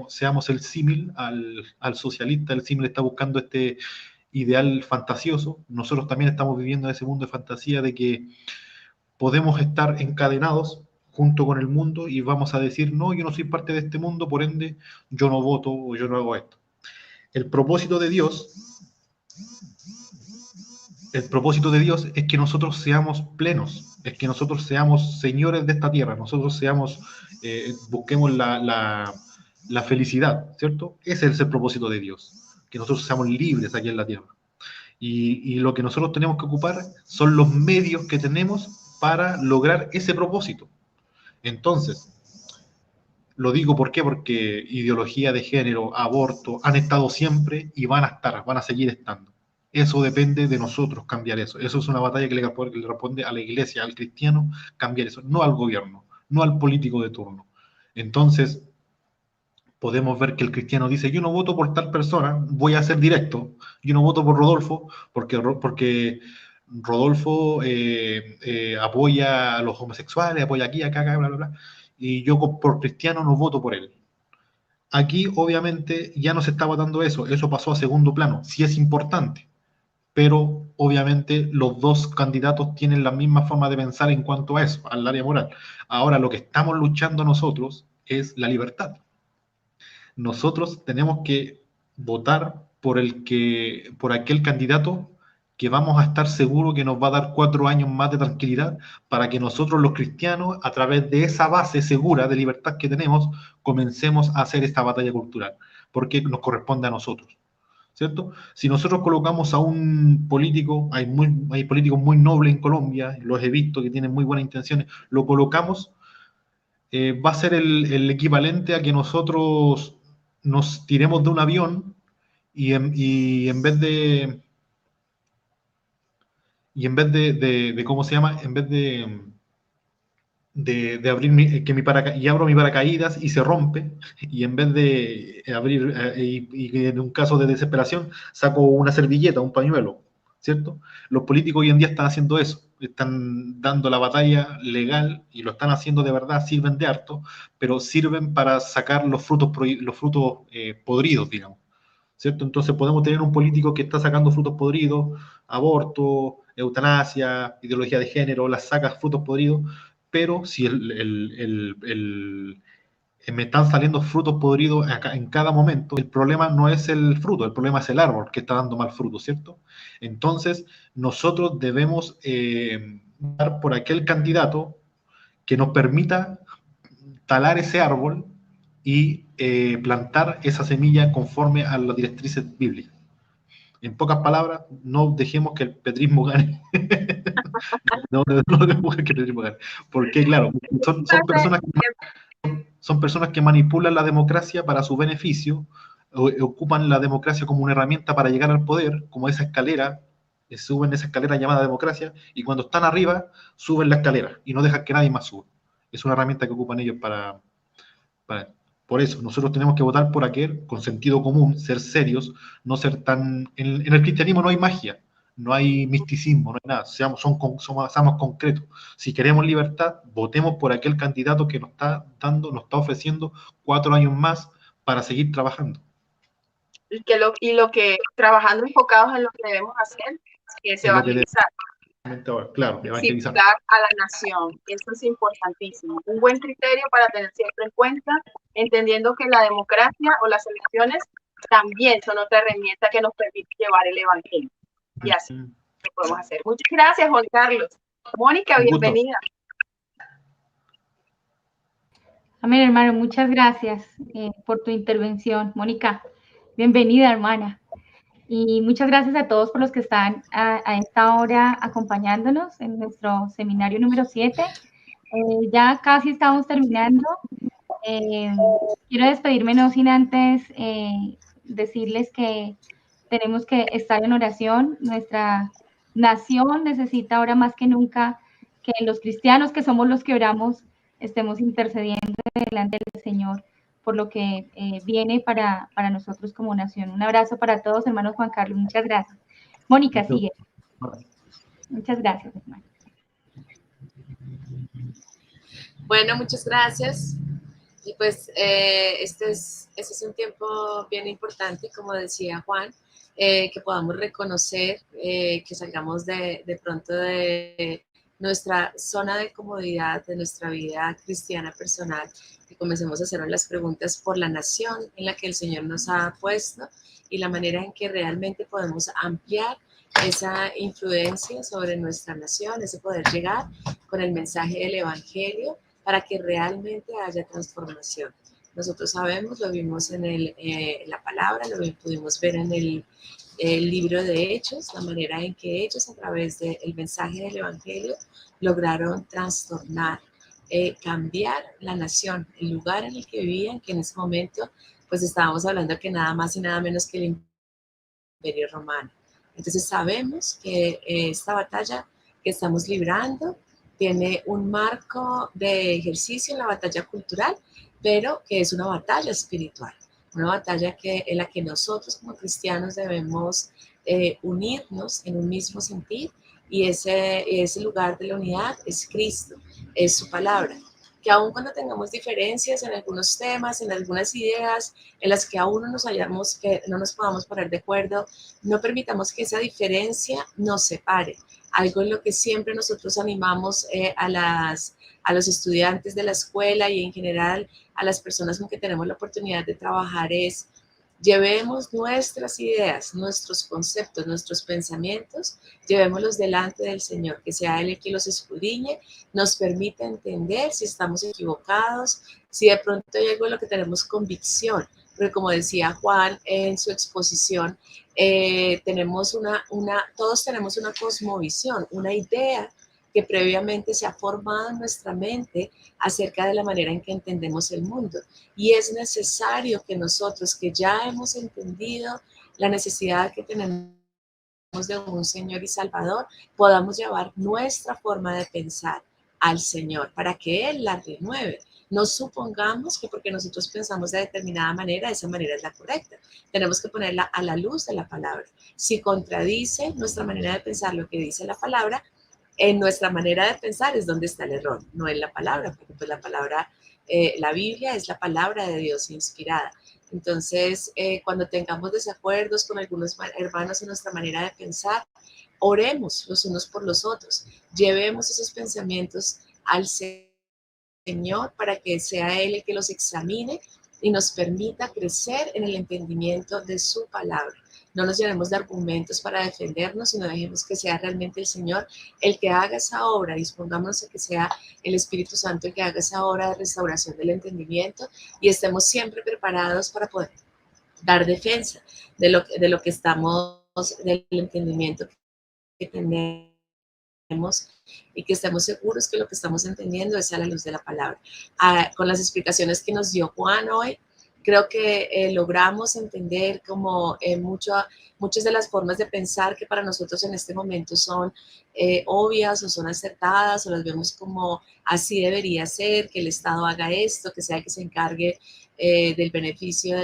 S3: seamos el símil al socialista. El símil está buscando este ideal fantasioso. Nosotros también estamos viviendo ese mundo de fantasía de que podemos estar encadenados junto con el mundo y vamos a decir, no, yo no soy parte de este mundo, por ende, yo no voto o yo no hago esto. El propósito de Dios es que nosotros seamos plenos, es que nosotros seamos señores de esta tierra, nosotros busquemos la felicidad, ¿cierto? Ese es el propósito de Dios, que nosotros seamos libres aquí en la tierra. Y lo que nosotros tenemos que ocupar son los medios que tenemos para lograr ese propósito. Entonces, lo digo ¿por qué? Porque ideología de género, aborto, han estado siempre y van a seguir estando. Eso depende de nosotros cambiar eso. Eso es una batalla que le responde a la iglesia, al cristiano, cambiar eso, no al gobierno, no al político de turno. Entonces, podemos ver que el cristiano dice, yo no voto por tal persona, voy a ser directo, yo no voto por Rodolfo, porque Rodolfo apoya a los homosexuales, apoya aquí, acá, bla, bla, bla, y yo por cristiano no voto por él. Aquí, obviamente, ya no se está votando eso pasó a segundo plano, sí es importante, pero obviamente los dos candidatos tienen la misma forma de pensar en cuanto a eso, al área moral. Ahora, lo que estamos luchando nosotros es la libertad. Nosotros tenemos que votar por aquel candidato que vamos a estar seguros que nos va a dar 4 años más de tranquilidad para que nosotros los cristianos, a través de esa base segura de libertad que tenemos, comencemos a hacer esta batalla cultural, porque nos corresponde a nosotros, ¿cierto? Si nosotros colocamos a un político, hay políticos muy nobles en Colombia, los he visto que tienen muy buenas intenciones, lo colocamos, va a ser el equivalente a que nosotros nos tiremos de un avión y en vez de ¿cómo se llama? En vez de abrir y abro mi paracaídas y se rompe, y en vez de abrir, y en un caso de desesperación, saco una servilleta, un pañuelo, ¿cierto? Los políticos hoy en día están haciendo eso, están dando la batalla legal, y lo están haciendo de verdad, sirven de harto, pero sirven para sacar los frutos podridos, digamos, ¿cierto? Entonces podemos tener un político que está sacando frutos podridos, aborto, eutanasia, ideología de género, las saca frutos podridos, pero si me están saliendo frutos podridos en cada momento, el problema no es el fruto, el problema es el árbol que está dando mal fruto, ¿cierto? Entonces, nosotros debemos dar por aquel candidato que nos permita talar ese árbol y plantar esa semilla conforme a las directrices bíblicas. En pocas palabras, no dejemos que el petrismo gane. no dejemos que el petrismo gane. Porque, claro, son personas que manipulan la democracia para su beneficio, ocupan la democracia como una herramienta para llegar al poder, como esa escalera, suben esa escalera llamada democracia, y cuando están arriba, suben la escalera y no dejan que nadie más suba. Es una herramienta que ocupan ellos por eso, nosotros tenemos que votar por aquel con sentido común, ser serios, no ser tan... En el cristianismo no hay magia, no hay misticismo, no hay nada, seamos concretos. Si queremos libertad, votemos por aquel candidato que nos está ofreciendo 4 años más para seguir trabajando.
S4: Trabajando enfocados en lo que debemos hacer, que se va a evangelizar.
S3: Claro,
S4: evangelizar a la nación, eso es importantísimo. Un buen criterio para tener siempre en cuenta, entendiendo que la democracia o las elecciones también son otra herramienta que nos permite llevar el evangelio. Y así lo podemos hacer. Muchas gracias, Juan Carlos. Mónica, bienvenida.
S2: Amén, hermano, muchas gracias por tu intervención. Mónica, bienvenida, hermana. Y muchas gracias a todos por los que están a esta hora acompañándonos en nuestro seminario número 7. Ya casi estamos terminando. Quiero despedirme no sin antes decirles que tenemos que estar en oración. Nuestra nación necesita ahora más que nunca que los cristianos, que somos los que oramos, estemos intercediendo delante del Señor por lo que viene para nosotros como nación. Un abrazo para todos, hermanos Juan Carlos. Muchas gracias. Mónica, sigue. Muchas gracias, hermano.
S5: Bueno, muchas gracias. Y pues este es un tiempo bien importante, como decía Juan, que podamos reconocer, que salgamos de pronto de nuestra zona de comodidad, de nuestra vida cristiana personal, que comencemos a hacernos las preguntas por la nación en la que el Señor nos ha puesto y la manera en que realmente podemos ampliar esa influencia sobre nuestra nación, ese poder llegar con el mensaje del Evangelio para que realmente haya transformación. Nosotros sabemos, lo vimos en la palabra, lo pudimos ver en el libro de Hechos, la manera en que ellos a través del mensaje del Evangelio lograron trastornar, cambiar la nación, el lugar en el que vivían, que en ese momento pues estábamos hablando que nada más y nada menos que el Imperio Romano. Entonces sabemos que esta batalla que estamos librando tiene un marco de ejercicio en la batalla cultural, pero que es una batalla espiritual, una batalla en la que nosotros como cristianos debemos unirnos en un mismo sentir, y ese lugar de la unidad es Cristo, es su palabra. Que aun cuando tengamos diferencias en algunos temas, en algunas ideas, en las que aún no nos podamos poner de acuerdo, no permitamos que esa diferencia nos separe. Algo en lo que siempre nosotros animamos a los estudiantes de la escuela y en general a las personas con que tenemos la oportunidad de trabajar es: llevemos nuestras ideas, nuestros conceptos, nuestros pensamientos, llevémoslos delante del Señor, que sea Él el que los escudriñe, nos permita entender si estamos equivocados, si de pronto hay algo en lo que tenemos convicción, porque como decía Juan en su exposición, todos tenemos una cosmovisión, una idea que previamente se ha formado en nuestra mente acerca de la manera en que entendemos el mundo. Y es necesario que nosotros, que ya hemos entendido la necesidad que tenemos de un Señor y Salvador, podamos llevar nuestra forma de pensar al Señor para que Él la renueve. No supongamos que porque nosotros pensamos de determinada manera, esa manera es la correcta. Tenemos que ponerla a la luz de la palabra. Si contradice nuestra manera de pensar lo que dice la palabra, en nuestra manera de pensar es donde está el error, no en la palabra, porque pues la palabra, la Biblia es la palabra de Dios inspirada. Entonces, cuando tengamos desacuerdos con algunos hermanos en nuestra manera de pensar, oremos los unos por los otros, llevemos esos pensamientos al Señor para que sea Él el que los examine y nos permita crecer en el entendimiento de su palabra. No nos llenemos de argumentos para defendernos, sino dejemos que sea realmente el Señor el que haga esa obra. Dispongámonos a que sea el Espíritu Santo el que haga esa obra de restauración del entendimiento y estemos siempre preparados para poder dar defensa de lo que estamos, del entendimiento que tenemos, y que estemos seguros que lo que estamos entendiendo es a la luz de la palabra. Con las explicaciones que nos dio Juan hoy, creo que logramos entender como muchas de las formas de pensar que para nosotros en este momento son obvias o son acertadas o las vemos como así debería ser, que el Estado haga esto, que sea el que se encargue del beneficio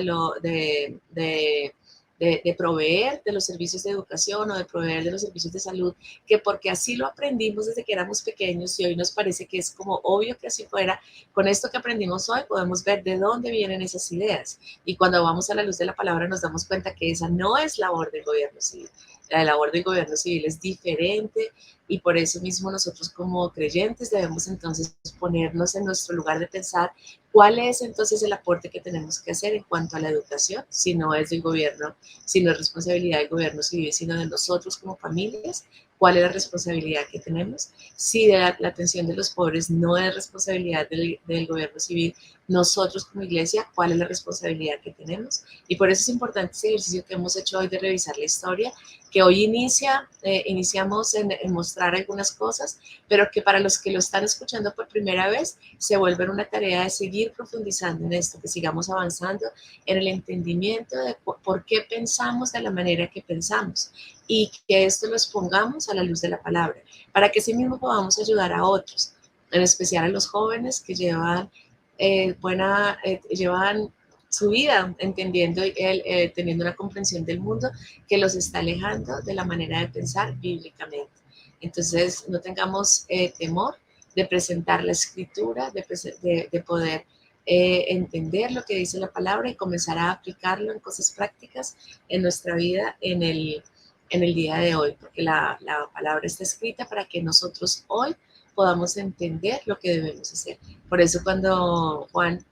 S5: de proveer de los servicios de educación o de proveer de los servicios de salud, que porque así lo aprendimos desde que éramos pequeños y hoy nos parece que es como obvio que así fuera. Con esto que aprendimos hoy podemos ver de dónde vienen esas ideas, y cuando vamos a la luz de la palabra nos damos cuenta que esa no es labor del gobierno civil. La labor del gobierno civil es diferente, y por eso mismo nosotros como creyentes debemos entonces ponernos en nuestro lugar de pensar cuál es entonces el aporte que tenemos que hacer en cuanto a la educación, si no es del gobierno, si no es responsabilidad del gobierno civil, sino de nosotros como familias. ¿Cuál es la responsabilidad que tenemos? Si la atención de los pobres no es responsabilidad del gobierno civil, nosotros como iglesia, ¿cuál es la responsabilidad que tenemos? Y por eso es importante ese ejercicio que hemos hecho hoy de revisar la historia que hoy iniciamos en mostrar algunas cosas, pero que para los que lo están escuchando por primera vez, se vuelve una tarea de seguir profundizando en esto, que sigamos avanzando en el entendimiento de por qué pensamos de la manera que pensamos y que esto lo expongamos a la luz de la palabra, para que sí mismo podamos ayudar a otros, en especial a los jóvenes que llevan su vida entendiendo, teniendo una comprensión del mundo que los está alejando de la manera de pensar bíblicamente. Entonces, no tengamos temor de presentar la escritura, de poder entender lo que dice la palabra y comenzar a aplicarlo en cosas prácticas en nuestra vida en el día de hoy, porque la palabra está escrita para que nosotros hoy podamos entender lo que debemos hacer. Por eso cuando Juan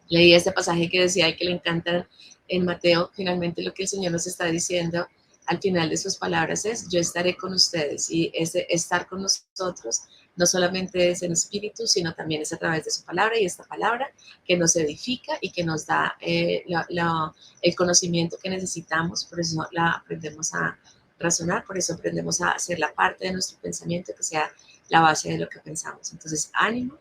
S5: leía este pasaje que decía que le encanta en Mateo, finalmente lo que el Señor nos está diciendo al final de sus palabras es: yo estaré con ustedes. Y ese estar con nosotros no solamente es en espíritu, sino también es a través de su palabra, y esta palabra que nos edifica y que nos da el conocimiento que necesitamos. Por eso la aprendemos a razonar, por eso aprendemos a hacer la parte de nuestro pensamiento que sea la base de lo que pensamos. Entonces, ánimo,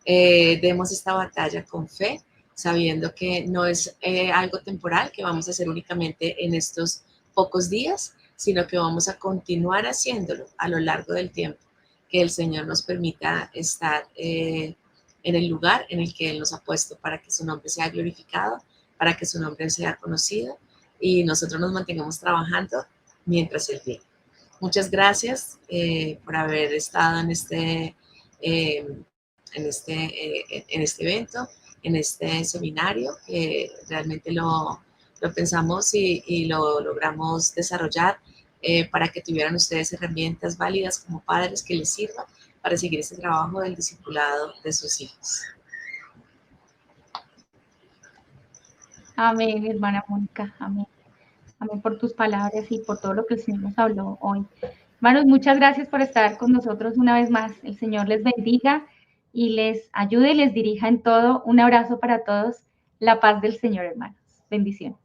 S5: demos esta batalla con fe, sabiendo que no es algo temporal que vamos a hacer únicamente en estos pocos días, sino que vamos a continuar haciéndolo a lo largo del tiempo, que el Señor nos permita estar en el lugar en el que Él nos ha puesto para que su nombre sea glorificado, para que su nombre sea conocido y nosotros nos mantengamos trabajando mientras Él viene. Muchas gracias por haber estado en este evento, en este seminario, que realmente lo pensamos y lo logramos desarrollar para que tuvieran ustedes herramientas válidas como padres que les sirvan para seguir ese trabajo del discipulado de sus hijos.
S2: Amén, hermana Mónica, amén. Amén por tus palabras y por todo lo que el Señor nos habló hoy. Hermanos, muchas gracias por estar con nosotros una vez más. El Señor les bendiga y les ayude y les dirija en todo. Un abrazo para todos. La paz del Señor, hermanos. Bendiciones.